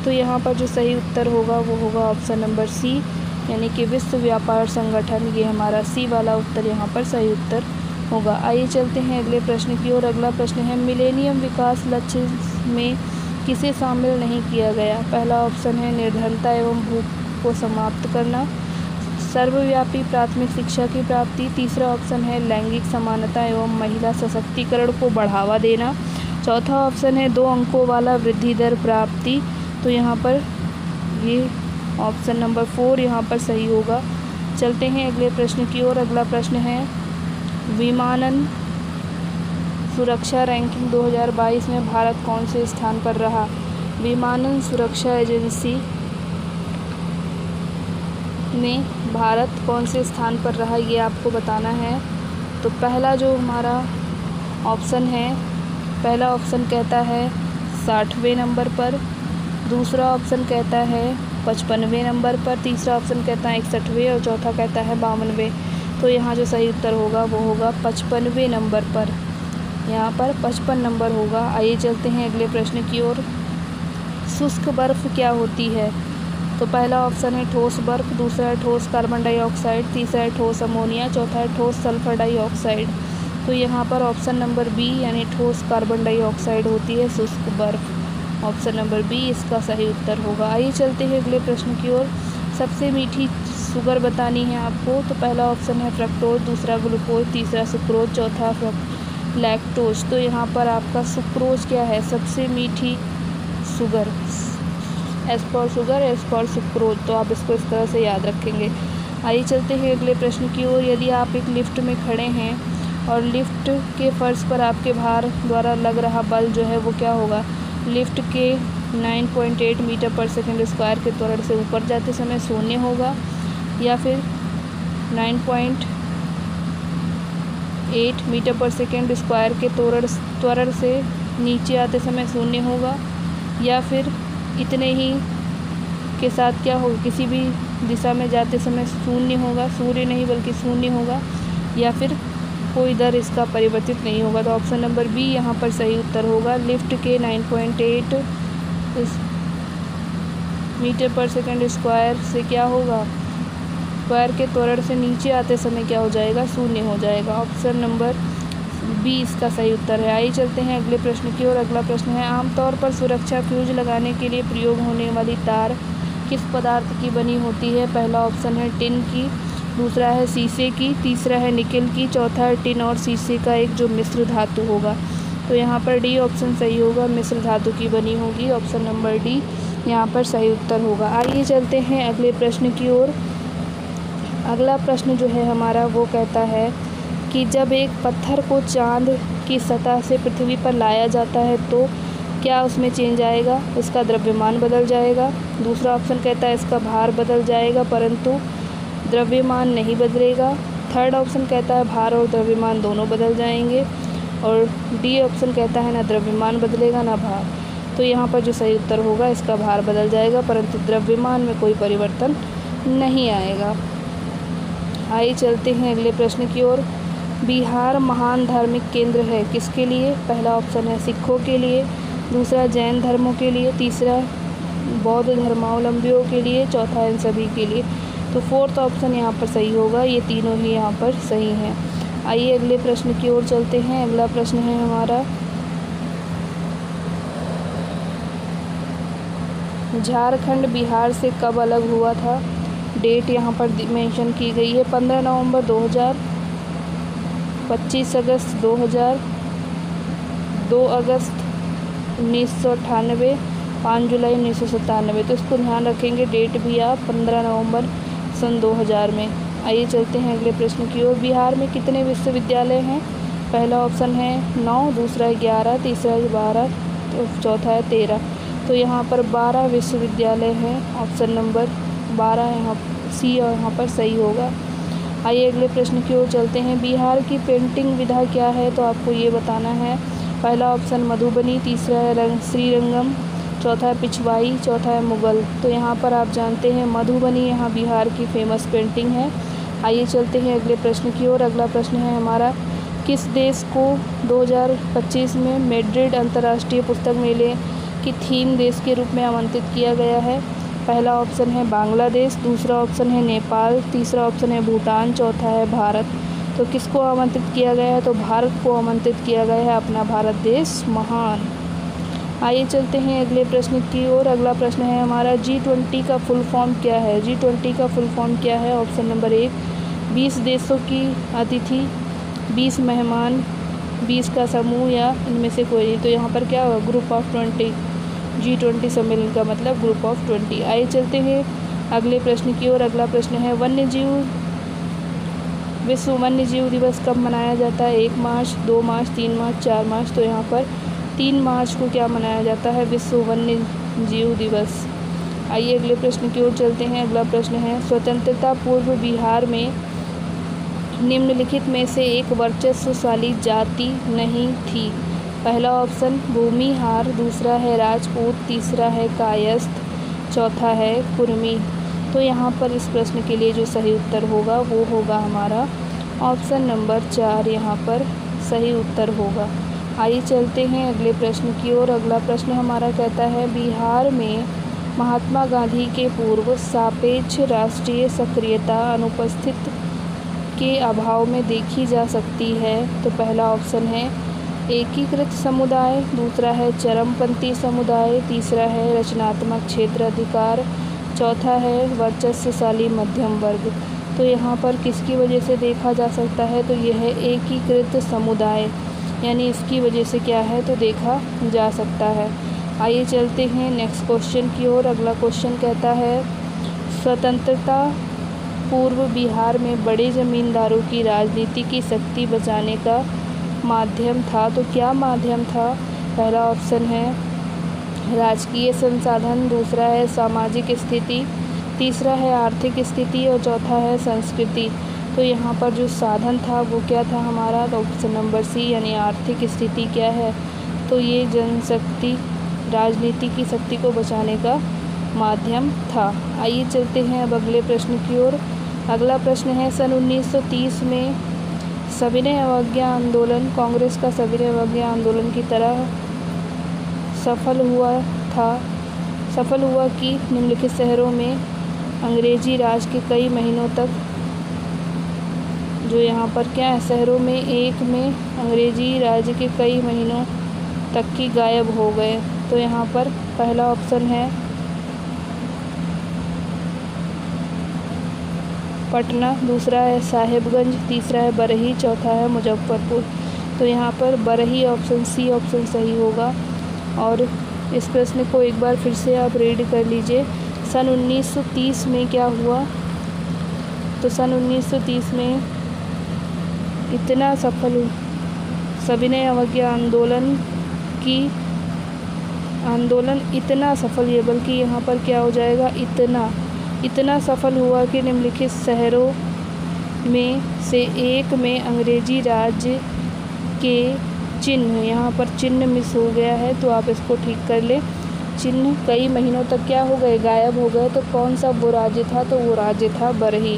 तो यहाँ पर जो सही उत्तर होगा वो होगा ऑप्शन नंबर सी, यानी कि विश्व व्यापार संगठन। ये हमारा सी वाला उत्तर यहाँ पर सही उत्तर होगा। आइए चलते हैं अगले प्रश्न की ओर। अगला प्रश्न है, मिलेनियम विकास लक्ष्य में किसे शामिल नहीं किया गया? पहला ऑप्शन है निर्धनता एवं भूख को समाप्त करना, सर्वव्यापी प्राथमिक शिक्षा की प्राप्ति, तीसरा ऑप्शन है लैंगिक समानता एवं महिला सशक्तिकरण को बढ़ावा देना, चौथा ऑप्शन है 2 अंकों वाला वृद्धि दर प्राप्ति। तो यहाँ पर ये ऑप्शन नंबर 4 यहाँ पर सही होगा। चलते हैं अगले प्रश्न की ओर। अगला प्रश्न है, विमानन सुरक्षा रैंकिंग 2022 में भारत कौन से स्थान पर रहा? विमानन सुरक्षा एजेंसी में भारत कौन से स्थान पर रहा, ये आपको बताना है। तो पहला जो हमारा ऑप्शन है, पहला ऑप्शन कहता है 60वें नंबर पर, दूसरा ऑप्शन कहता है 55वें नंबर पर, तीसरा ऑप्शन कहता है 61वें और चौथा कहता है 52वें। तो यहाँ जो सही उत्तर होगा वो होगा 55वें नंबर पर। यहाँ पर 55 नंबर होगा। आइए चलते हैं अगले प्रश्न की ओर। शुष्क बर्फ़ क्या होती है? तो पहला ऑप्शन है ठोस बर्फ़, दूसरा है ठोस कार्बन डाइऑक्साइड, तीसरा है ठोस अमोनिया, चौथा है ठोस सल्फर डाइऑक्साइड। तो यहाँ पर ऑप्शन नंबर बी यानी ठोस कार्बन डाइऑक्साइड होती है शुष्क बर्फ़। ऑप्शन नंबर बी इसका सही उत्तर होगा। आइए चलते हैं अगले प्रश्न की ओर। सबसे मीठी शुगर बतानी है आपको। तो पहला ऑप्शन है फ्रक्टोज, दूसरा ग्लूकोज, तीसरा सुक्रोज, चौथा लैक्टोज। तो यहाँ पर आपका सुक्रोज क्या है? सबसे मीठी sugar, S for sugar, S for sucrose. तो आप इसको इस तरह से याद रखेंगे। आइए चलते हैं अगले प्रश्न की ओर। यदि आप एक लिफ्ट में खड़े हैं और लिफ्ट के फर्श पर आपके भार द्वारा लग रहा बल जो है वो क्या होगा? लिफ्ट के 9.8 मीटर पर सेकंड स्क्वायर के त्वरण से ऊपर जाते समय शून्य होगा, या फिर 9.8 मीटर पर सेकंड स्क्वायर के त्वरण से नीचे आते समय शून्य होगा, या फिर इतने ही के साथ क्या होगा? किसी भी दिशा में जाते समय शून्य होगा, सूर्य नहीं बल्कि शून्य होगा, या फिर कोई दर इसका परिवर्तित नहीं होगा। तो ऑप्शन नंबर बी यहाँ पर सही उत्तर होगा। लिफ्ट के 9.8 मीटर पर सेकंड स्क्वायर से क्या होगा? स्क्वायर के त्वरण से नीचे आते समय क्या हो जाएगा? शून्य हो जाएगा। ऑप्शन नंबर बी इसका सही उत्तर है। आइए चलते हैं अगले प्रश्न की ओर। अगला प्रश्न है, आमतौर पर सुरक्षा फ्यूज लगाने के लिए प्रयोग होने वाली तार किस पदार्थ की बनी होती है? पहला ऑप्शन है टिन की, दूसरा है शीशे की, तीसरा है निकेल की, चौथा है टिन और शीशे का एक जो मिश्र धातु होगा। तो यहाँ पर डी ऑप्शन सही होगा, मिश्र धातु की बनी होगी। ऑप्शन नंबर डी यहाँ पर सही उत्तर होगा। आइए चलते हैं अगले प्रश्न की ओर। अगला प्रश्न जो है हमारा वो कहता है कि जब एक पत्थर को चांद की सतह से पृथ्वी पर लाया जाता है तो क्या उसमें चेंज आएगा? इसका द्रव्यमान बदल जाएगा। दूसरा ऑप्शन कहता है इसका भार बदल जाएगा परंतु द्रव्यमान नहीं बदलेगा। थर्ड ऑप्शन कहता है भार और द्रव्यमान दोनों बदल जाएंगे। और डी ऑप्शन कहता है ना द्रव्यमान बदलेगा ना भार। तो यहाँ पर जो सही उत्तर होगा इसका भार बदल जाएगा परंतु द्रव्यमान में कोई परिवर्तन नहीं आएगा। आइए चलते हैं अगले प्रश्न की ओर। बिहार महान धार्मिक केंद्र है किसके लिए? पहला ऑप्शन है सिखों के लिए, दूसरा जैन धर्मों के लिए, तीसरा बौद्ध धर्मावलंबियों के लिए, चौथा इन सभी के लिए। तो फोर्थ ऑप्शन यहाँ पर सही होगा। ये तीनों ही यहाँ पर सही हैं। आइए अगले प्रश्न की ओर चलते हैं। अगला प्रश्न है हमारा, झारखंड बिहार से कब अलग हुआ था? डेट यहाँ पर मेंशन की गई है 15 नवंबर 2000 25 अगस्त 2000, 2 अगस्त 1998, 5 जुलाई 1997। तो इसको ध्यान रखेंगे डेट भी आप 15 नवंबर सन 2000 में। आइए चलते हैं अगले प्रश्न की ओर। बिहार में कितने विश्वविद्यालय हैं? पहला ऑप्शन है 9, दूसरा है 11, तीसरा है 12, तो चौथा है 13। तो यहाँ पर 12 विश्वविद्यालय हैं। ऑप्शन नंबर 12 यहाँ सी और यहाँ पर सही होगा। आइए अगले प्रश्न की ओर चलते हैं। बिहार की पेंटिंग विधा क्या है? तो आपको ये बताना है। पहला ऑप्शन मधुबनी, तीसरा है श्रीरंगम, चौथा है पिछवाई, चौथा है मुगल। तो यहाँ पर आप जानते हैं मधुबनी यहाँ बिहार की फेमस पेंटिंग है। आइए चलते हैं अगले प्रश्न की ओर। अगला प्रश्न है हमारा, किस देश को 2025 में मैड्रिड अंतर्राष्ट्रीय पुस्तक मेले की थीम देश के रूप में आमंत्रित किया गया है? पहला ऑप्शन है बांग्लादेश, दूसरा ऑप्शन है नेपाल, तीसरा ऑप्शन है भूटान, चौथा है भारत। तो किसको आमंत्रित किया गया है? तो भारत को आमंत्रित किया गया है, अपना भारत देश महान। आइए चलते हैं अगले प्रश्न की ओर। अगला प्रश्न है हमारा, G20 का फुल फॉर्म क्या है? G20 का फुल फॉर्म क्या है? ऑप्शन नंबर 1, 20 देशों की अतिथि, 20 मेहमान, 20 का समूह या इनमें से कोई नहीं। तो यहाँ पर क्या होगा? Group of 20। G20 सम्मेलन का मतलब ग्रुप ऑफ 20। आइए चलते हैं अगले प्रश्न की ओर। अगला प्रश्न है, विश्व वन्य जीव दिवस कब मनाया जाता है? 1 मार्च, 2 मार्च, 3 मार्च, 4 मार्च। तो यहाँ पर 3 मार्च को क्या मनाया जाता है? विश्व वन्य जीव दिवस। आइए अगले प्रश्न की ओर चलते हैं। अगला प्रश्न है, स्वतंत्रता पूर्व बिहार में निम्नलिखित में से एक वर्चस्वशाली जाति नहीं थी? पहला ऑप्शन भूमिहार, दूसरा है राजपूत, तीसरा है कायस्थ, चौथा है कुर्मी। तो यहाँ पर इस प्रश्न के लिए जो सही उत्तर होगा वो होगा हमारा ऑप्शन नंबर 4, यहाँ पर सही उत्तर होगा। आइए चलते हैं अगले प्रश्न की ओर। अगला प्रश्न हमारा कहता है, बिहार में महात्मा गांधी के पूर्व सापेक्ष राष्ट्रीय सक्रियता अनुपस्थित के अभाव में देखी जा सकती है? तो पहला ऑप्शन है एकीकृत समुदाय, दूसरा है चरमपंथी समुदाय, तीसरा है रचनात्मक क्षेत्र अधिकार, चौथा है वर्चस्वशाली मध्यम वर्ग। तो यहाँ पर किसकी वजह से देखा जा सकता है? तो यह है एकीकृत समुदाय, यानी इसकी वजह से क्या है तो देखा जा सकता है। आइए चलते हैं नेक्स्ट क्वेश्चन की ओर। अगला क्वेश्चन कहता है, स्वतंत्रता पूर्व बिहार में बड़े जमींदारों की राजनीति की शक्ति बचाने का माध्यम था? तो क्या माध्यम था? पहला ऑप्शन है राजकीय संसाधन, दूसरा है सामाजिक स्थिति, तीसरा है आर्थिक स्थिति और चौथा है संस्कृति। तो यहाँ पर जो साधन था वो क्या था हमारा? तो ऑप्शन नंबर सी यानी आर्थिक स्थिति क्या है? तो ये जनशक्ति, राजनीति की शक्ति को बचाने का माध्यम था। आइए चलते हैं अब अगले प्रश्न की ओर। अगला प्रश्न है, सन 1930 में सविनय अवज्ञा आंदोलन कांग्रेस का सविनय अवज्ञा आंदोलन की तरह सफल हुआ कि निम्नलिखित शहरों में अंग्रेजी राज के कई महीनों तक, जो यहाँ पर क्या है, शहरों में एक में अंग्रेजी राज के कई महीनों तक की गायब हो गए? तो यहाँ पर पहला ऑप्शन है पटना, दूसरा है साहेबगंज, तीसरा है बरही, चौथा है मुजफ्फरपुर। तो यहाँ पर बरही ऑप्शन सी ऑप्शन सही होगा। और इस प्रश्न को एक बार फिर से आप रीड कर लीजिए। सन 1930 में क्या हुआ? तो सन 1930 में इतना सफल सविनय अवज्ञा आंदोलन इतना सफल है, बल्कि यहाँ पर क्या हो जाएगा, इतना सफल हुआ कि निम्नलिखित शहरों में से एक में अंग्रेजी राज्य के चिन्ह, यहाँ पर चिन्ह मिस हो गया है तो आप इसको ठीक कर लें। चिन्ह कई महीनों तक क्या हो गए, गायब हो गए। तो कौन सा वो राज्य था? तो वो राज्य था बरही।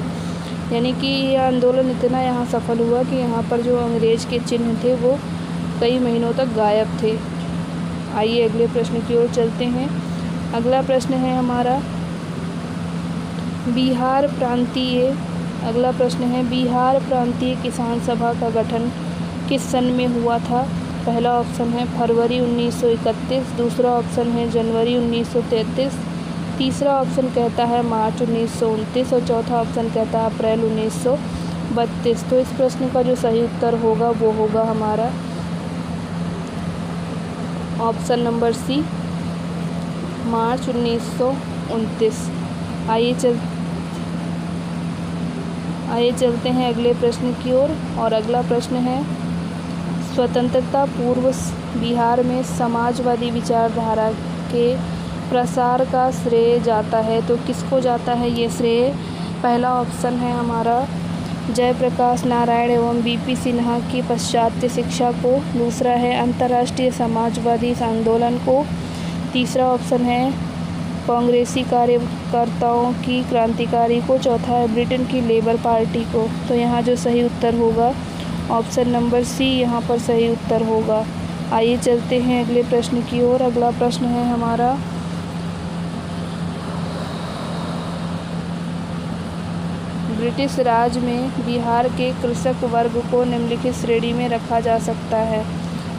यानी कि ये आंदोलन इतना यहाँ सफल हुआ कि यहाँ पर जो अंग्रेज के चिन्ह थे वो कई महीनों तक गायब थे। आइए अगले प्रश्न की ओर चलते हैं। अगला प्रश्न है हमारा बिहार प्रांतीय किसान सभा का गठन किस सन में हुआ था? पहला ऑप्शन है फरवरी 1931, दूसरा ऑप्शन है जनवरी 1933, तीसरा ऑप्शन कहता है मार्च 1929 और चौथा ऑप्शन कहता है अप्रैल 32। तो इस प्रश्न का जो सही उत्तर होगा वो होगा हमारा ऑप्शन नंबर सी, मार्च 1929। आइए चलते हैं अगले प्रश्न की ओर। और अगला प्रश्न है, स्वतंत्रता पूर्व बिहार में समाजवादी विचारधारा के प्रसार का श्रेय जाता है, तो किसको जाता है ये श्रेय? पहला ऑप्शन है हमारा जयप्रकाश नारायण एवं बीपी सिन्हा की पाश्चात्य शिक्षा को। दूसरा है अंतर्राष्ट्रीय समाजवादी आंदोलन को। तीसरा ऑप्शन है कांग्रेसी कार्यकर्ताओं की क्रांतिकारी को। चौथा है ब्रिटेन की लेबर पार्टी को। तो यहाँ जो सही उत्तर होगा ऑप्शन नंबर सी यहाँ पर सही उत्तर होगा। आइए चलते हैं अगले प्रश्न की ओर। अगला प्रश्न है हमारा, ब्रिटिश राज में बिहार के कृषक वर्ग को निम्नलिखित श्रेणी में रखा जा सकता है।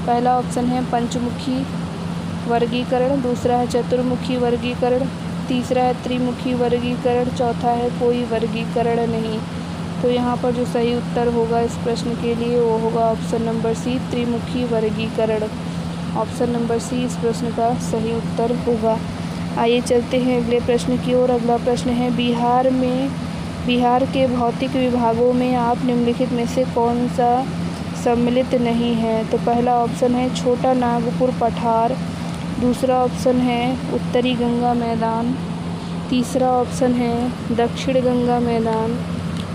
पहला ऑप्शन है पंचमुखी वर्गीकरण। दूसरा है चतुर्मुखी वर्गीकरण। तीसरा है त्रिमुखी वर्गीकरण। चौथा है कोई वर्गीकरण नहीं। तो यहाँ पर जो सही उत्तर होगा इस प्रश्न के लिए वो होगा ऑप्शन नंबर सी, त्रिमुखी वर्गीकरण। ऑप्शन नंबर सी इस प्रश्न का सही उत्तर होगा। आइए चलते हैं अगले प्रश्न की ओर। अगला प्रश्न है, बिहार के भौतिक विभागों में आप निम्नलिखित में से कौन सा सम्मिलित नहीं है? तो पहला ऑप्शन है छोटा नागपुर पठार। दूसरा ऑप्शन है उत्तरी गंगा मैदान। तीसरा ऑप्शन है दक्षिण गंगा मैदान।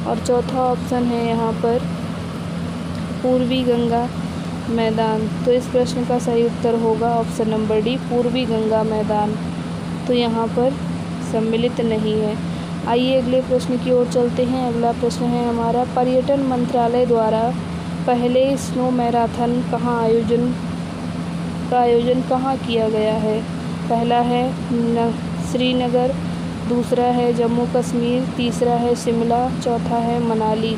और चौथा ऑप्शन है यहाँ पर पूर्वी गंगा मैदान। तो इस प्रश्न का सही उत्तर होगा ऑप्शन नंबर डी, पूर्वी गंगा मैदान। तो यहाँ पर सम्मिलित नहीं है। आइए अगले प्रश्न की ओर चलते हैं। अगला प्रश्न है हमारा, पर्यटन मंत्रालय द्वारा पहले स्नो मैराथन का आयोजन कहाँ किया गया है? पहला है श्रीनगर। दूसरा है जम्मू कश्मीर। तीसरा है शिमला। चौथा है मनाली।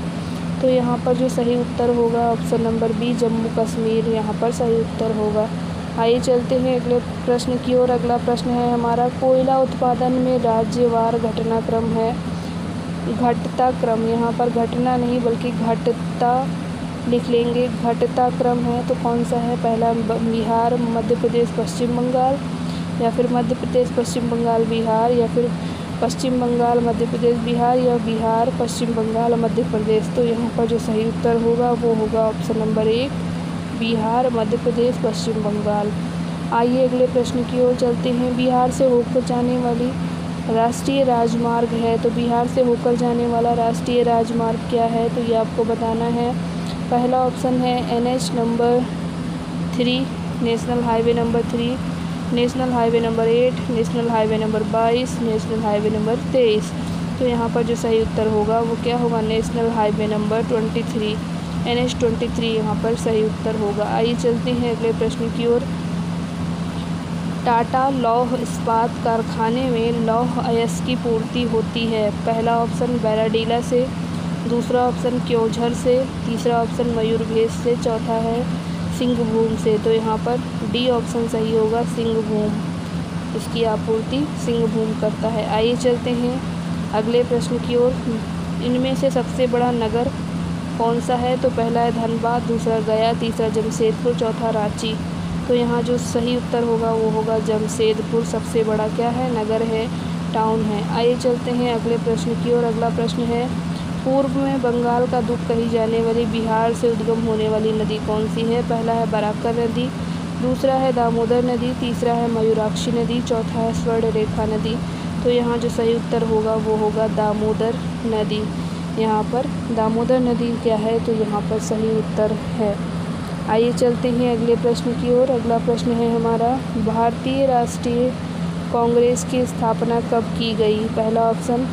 तो यहाँ पर जो सही उत्तर होगा option number B, Jammu Kashmir यहाँ पर सही उत्तर होगा। आइए चलते हैं अगले प्रश्न की ओर। अगला प्रश्न है हमारा, कोयला उत्पादन में राज्यवार घटनाक्रम है, घटता क्रम। यहाँ पर घटना नहीं बल्कि घटता लिख लेंगे, घटता क्रम है। तो कौन सा है? पहला बिहार, मध्य प्रदेश, पश्चिम बंगाल, या फिर मध्य प्रदेश पश्चिम बंगाल बिहार, या फिर पश्चिम बंगाल मध्य प्रदेश बिहार, या बिहार पश्चिम बंगाल मध्य प्रदेश। तो यहाँ पर जो सही उत्तर होगा वो होगा ऑप्शन नंबर एक, बिहार मध्य प्रदेश पश्चिम बंगाल। आइए अगले प्रश्न की ओर चलते हैं। बिहार से होकर जाने वाली राष्ट्रीय राजमार्ग है, तो बिहार से होकर जाने वाला राष्ट्रीय राजमार्ग क्या है? तो ये आपको बताना है। पहला ऑप्शन है NH number 3, national highway number 3, national highway number 8, national highway number 22, national highway number 23। तो यहाँ पर जो सही उत्तर होगा वो क्या होगा? नेशनल हाईवे नंबर 23, NH 23 यहाँ पर सही उत्तर होगा। आइए चलते हैं अगले प्रश्न की ओर। टाटा लौह इस्पात कारखाने में लौह अयस्क की पूर्ति होती है। पहला ऑप्शन बैराडीला से। दूसरा ऑप्शन क्योंझर से। तीसरा ऑप्शन मयूरभेज से। चौथा है सिंहभूम से। तो यहाँ पर डी ऑप्शन सही होगा, सिंहभूम। इसकी आपूर्ति सिंहभूम करता है। आइए चलते हैं अगले प्रश्न की ओर। इनमें से सबसे बड़ा नगर कौन सा है? तो पहला है धनबाद, दूसरा गया, तीसरा जमशेदपुर, चौथा रांची। तो यहाँ जो सही उत्तर होगा वो होगा जमशेदपुर सबसे बड़ा क्या है? नगर है, टाउन है। आइए चलते हैं अगले प्रश्न की ओर। अगला प्रश्न है, पूर्व में बंगाल का दुख कही जाने वाली बिहार से उद्गम होने वाली नदी कौन सी है? पहला है बराकर नदी। दूसरा है दामोदर नदी। तीसरा है मयूराक्षी नदी। चौथा है स्वर्णरेखा नदी। तो यहाँ जो सही उत्तर होगा वो होगा दामोदर नदी। यहाँ पर दामोदर नदी क्या है? तो यहाँ पर सही उत्तर है। आइए चलते हैं अगले प्रश्न की ओर। अगला प्रश्न है हमारा, भारतीय राष्ट्रीय कांग्रेस की स्थापना कब की गई? पहला ऑप्शन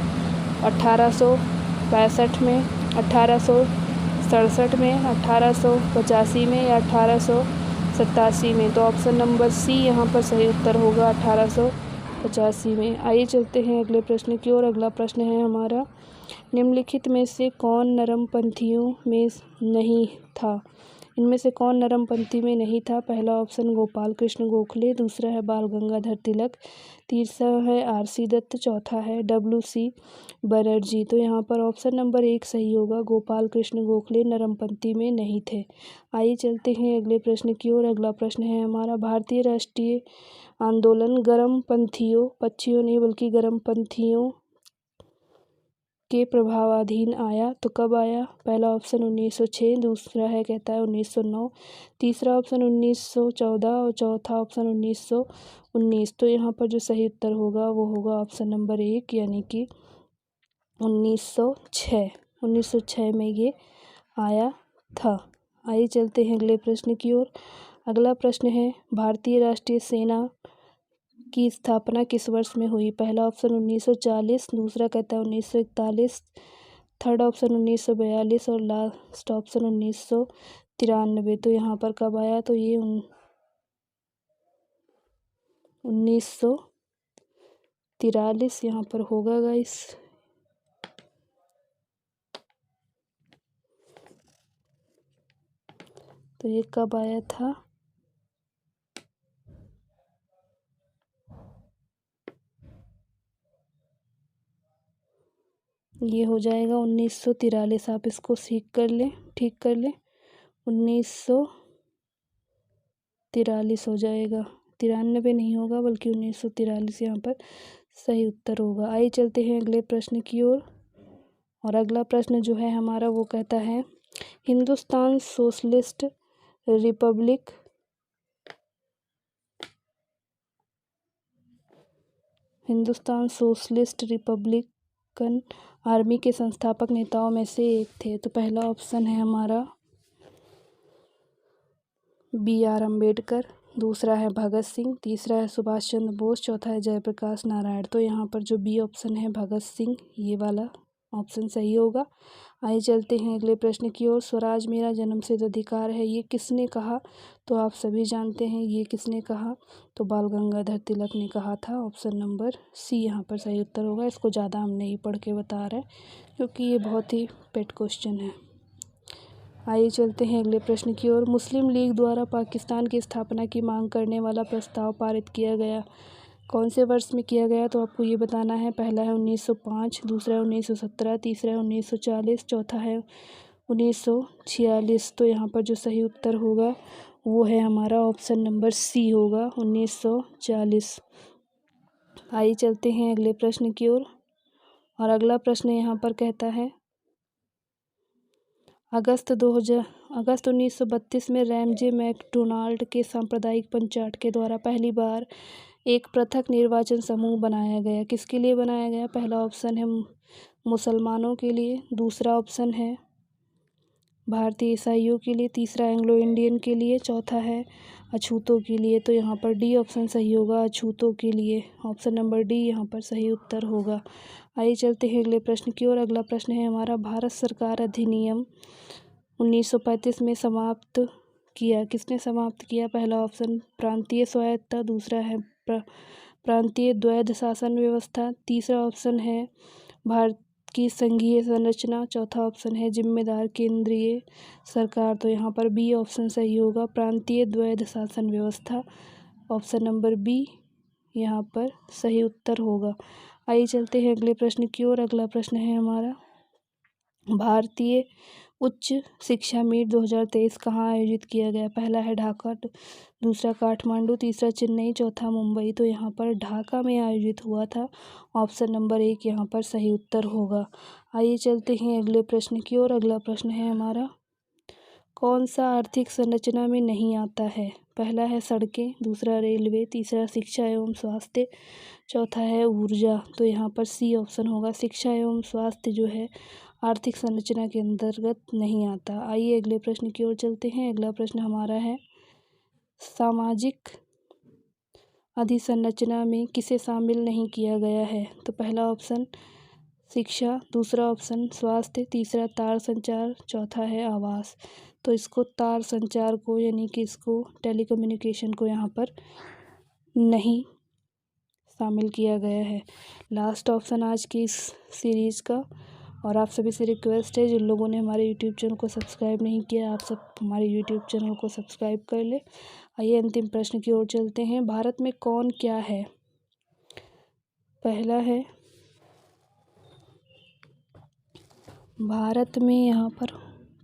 1865 में, 1867 में, 1885 में, या 1887 में। तो ऑप्शन नंबर सी यहाँ पर सही उत्तर होगा, 1885 में। आइए चलते हैं अगले प्रश्न की ओर। अगला प्रश्न है हमारा, निम्नलिखित में से कौन नरमपंथियों में नहीं था? इनमें से कौन नरमपंथी में नहीं था? पहला ऑप्शन गोपाल कृष्ण गोखले, दूसरा है बाल गंगाधर तिलक, तीसरा है आर.सी. दत्त, चौथा है W.C. बनर्जी। तो यहाँ पर ऑप्शन नंबर 1 सही होगा, गोपाल कृष्ण गोखले नरमपंथी में नहीं थे। आइए चलते हैं अगले प्रश्न की ओर। अगला प्रश्न है हमारा, भारतीय राष्ट्रीय आंदोलन गर्मपंथियों, पश्चिमियों नहीं बल्कि गर्मपंथियों के प्रभावाधीन आया तो कब आया? पहला ऑप्शन 1906, दूसरा है कहता है 1909, तीसरा ऑप्शन 1914 और चौथा ऑप्शन 1919। तो यहाँ पर जो सही उत्तर होगा वो होगा ऑप्शन नंबर 1 यानी कि 1906। 1906 में ये आया था। आइए चलते हैं अगले प्रश्न की ओर। अगला प्रश्न है, भारतीय राष्ट्रीय सेना की स्थापना किस वर्ष में हुई? पहला ऑप्शन 1940, दूसरा कहता है 1941, थर्ड ऑप्शन 1942 और लास्ट ऑप्शन 1993। तो यहाँ पर कब आया? तो ये 1943 यहाँ पर होगा गाइस। तो ये कब आया था? ये हो जाएगा 1943। आप इसको ठीक कर लें 1943 हो जाएगा, 93 नहीं होगा बल्कि 1943 यहाँ पर सही उत्तर होगा। आइए चलते हैं अगले प्रश्न की ओर। और अगला प्रश्न जो है हमारा वो कहता है, हिंदुस्तान सोशलिस्ट रिपब्लिकन आर्मी के संस्थापक नेताओं में से एक थे। तो पहला ऑप्शन है हमारा B.R. अम्बेडकर, दूसरा है भगत सिंह, तीसरा है सुभाष चंद्र बोस, चौथा है जयप्रकाश नारायण। तो यहाँ पर जो B ऑप्शन है भगत सिंह, ये वाला ऑप्शन सही होगा। आइए चलते हैं अगले प्रश्न की ओर। स्वराज मेरा जन्मसिद्ध अधिकार है, ये किसने कहा? तो आप सभी जानते हैं ये किसने कहा? तो बाल गंगाधर तिलक ने कहा था। ऑप्शन नंबर C यहाँ पर सही उत्तर होगा। इसको ज़्यादा हम नहीं पढ़ के बता रहे क्योंकि ये बहुत ही पेट क्वेश्चन है। आइए चलते हैं अगले प्रश्न की ओर। मुस्लिम लीग द्वारा पाकिस्तान की स्थापना की मांग करने वाला प्रस्ताव पारित किया गया कौन से वर्ष में किया गया? तो आपको ये बताना है। पहला है 1905, दूसरा है 1917, तीसरा है 1940, चौथा है 1946। तो यहाँ पर जो सही उत्तर होगा वो है हमारा ऑप्शन नंबर C होगा, 1940। आइए चलते हैं अगले प्रश्न की ओर। और अगला प्रश्न यहाँ पर कहता है, अगस्त 1932 में रैमजे मैकडोनाल्ड के सांप्रदायिक पंचायत के द्वारा पहली बार एक पृथक निर्वाचन समूह बनाया गया। किसके लिए बनाया गया? पहला ऑप्शन है मुसलमानों के लिए, दूसरा ऑप्शन है भारतीय ईसाइयों के लिए, तीसरा एंग्लो इंडियन के लिए, चौथा है अछूतों के लिए। तो यहाँ पर D ऑप्शन सही होगा, अछूतों के लिए। ऑप्शन नंबर D यहाँ पर सही उत्तर होगा। आइए चलते हैं अगले प्रश्न की ओर। अगला प्रश्न है हमारा, भारत सरकार अधिनियम 1935 में समाप्त किया, किसने समाप्त किया? पहला ऑप्शन प्रांतीय स्वायत्तता, दूसरा है प्रांतीय द्वैध शासन व्यवस्था, तीसरा ऑप्शन है भारत की संघीय संरचना, चौथा ऑप्शन है जिम्मेदार केंद्रीय सरकार। तो यहाँ पर B ऑप्शन सही होगा, प्रांतीय द्वैध शासन व्यवस्था। ऑप्शन नंबर B यहाँ पर सही उत्तर होगा। आइए चलते हैं अगले प्रश्न की ओर। अगला प्रश्न है हमारा, भारतीय उच्च शिक्षा मीट 2023 कहाँ आयोजित किया गया? पहला है ढाका, दूसरा काठमांडू, तीसरा चेन्नई, चौथा मुंबई। तो यहाँ पर ढाका में आयोजित हुआ था। ऑप्शन नंबर 1 यहाँ पर सही उत्तर होगा। आइए चलते हैं अगले प्रश्न की ओर। अगला प्रश्न है हमारा, कौन सा आर्थिक संरचना में नहीं आता है? पहला है सड़कें, दूसरा रेलवे, तीसरा शिक्षा एवं स्वास्थ्य, चौथा है ऊर्जा। तो यहाँ पर C ऑप्शन होगा, शिक्षा एवं स्वास्थ्य जो है आर्थिक संरचना के अंतर्गत नहीं आता। आइए अगले प्रश्न की ओर चलते हैं। अगला प्रश्न हमारा है, सामाजिक अधिसंरचना में किसे शामिल नहीं किया गया है? तो पहला ऑप्शन शिक्षा, दूसरा ऑप्शन स्वास्थ्य, तीसरा तार संचार, चौथा है आवास। तो इसको तार संचार को यानी कि इसको टेलीकम्युनिकेशन को यहाँ पर नहीं शामिल किया गया है। लास्ट ऑप्शन आज की इस सीरीज़ का और आप सभी से रिक्वेस्ट है, जिन लोगों ने हमारे यूट्यूब चैनल को सब्सक्राइब नहीं किया, आप सब हमारे यूट्यूब चैनल को सब्सक्राइब कर ले। आइए अंतिम प्रश्न की ओर चलते हैं। भारत में कौन क्या है? पहला है भारत में, यहाँ पर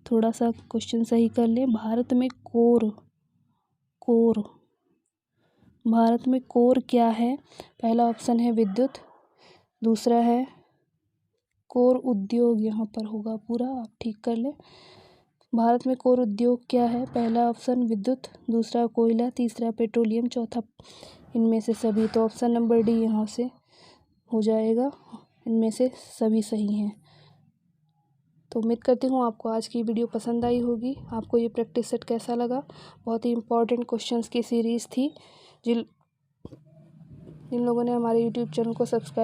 थोड़ा सा क्वेश्चन सही कर लें। भारत में कोर भारत में कोर क्या है? पहला ऑप्शन है विद्युत, दूसरा है कोर उद्योग, यहाँ पर होगा पूरा, आप ठीक कर लें। भारत में कोर उद्योग क्या है? पहला ऑप्शन विद्युत, दूसरा कोयला, तीसरा पेट्रोलियम, चौथा इनमें से सभी। तो ऑप्शन नंबर डी यहाँ से हो जाएगा, इनमें से सभी सही हैं। तो उम्मीद करती हूँ आपको आज की वीडियो पसंद आई होगी। आपको ये प्रैक्टिस सेट कैसा लगा? बहुत ही इंपॉर्टेंट क्वेश्चंस की सीरीज़ थी। जिन लोगों ने हमारे यूट्यूब चैनल को सब्सक्राइब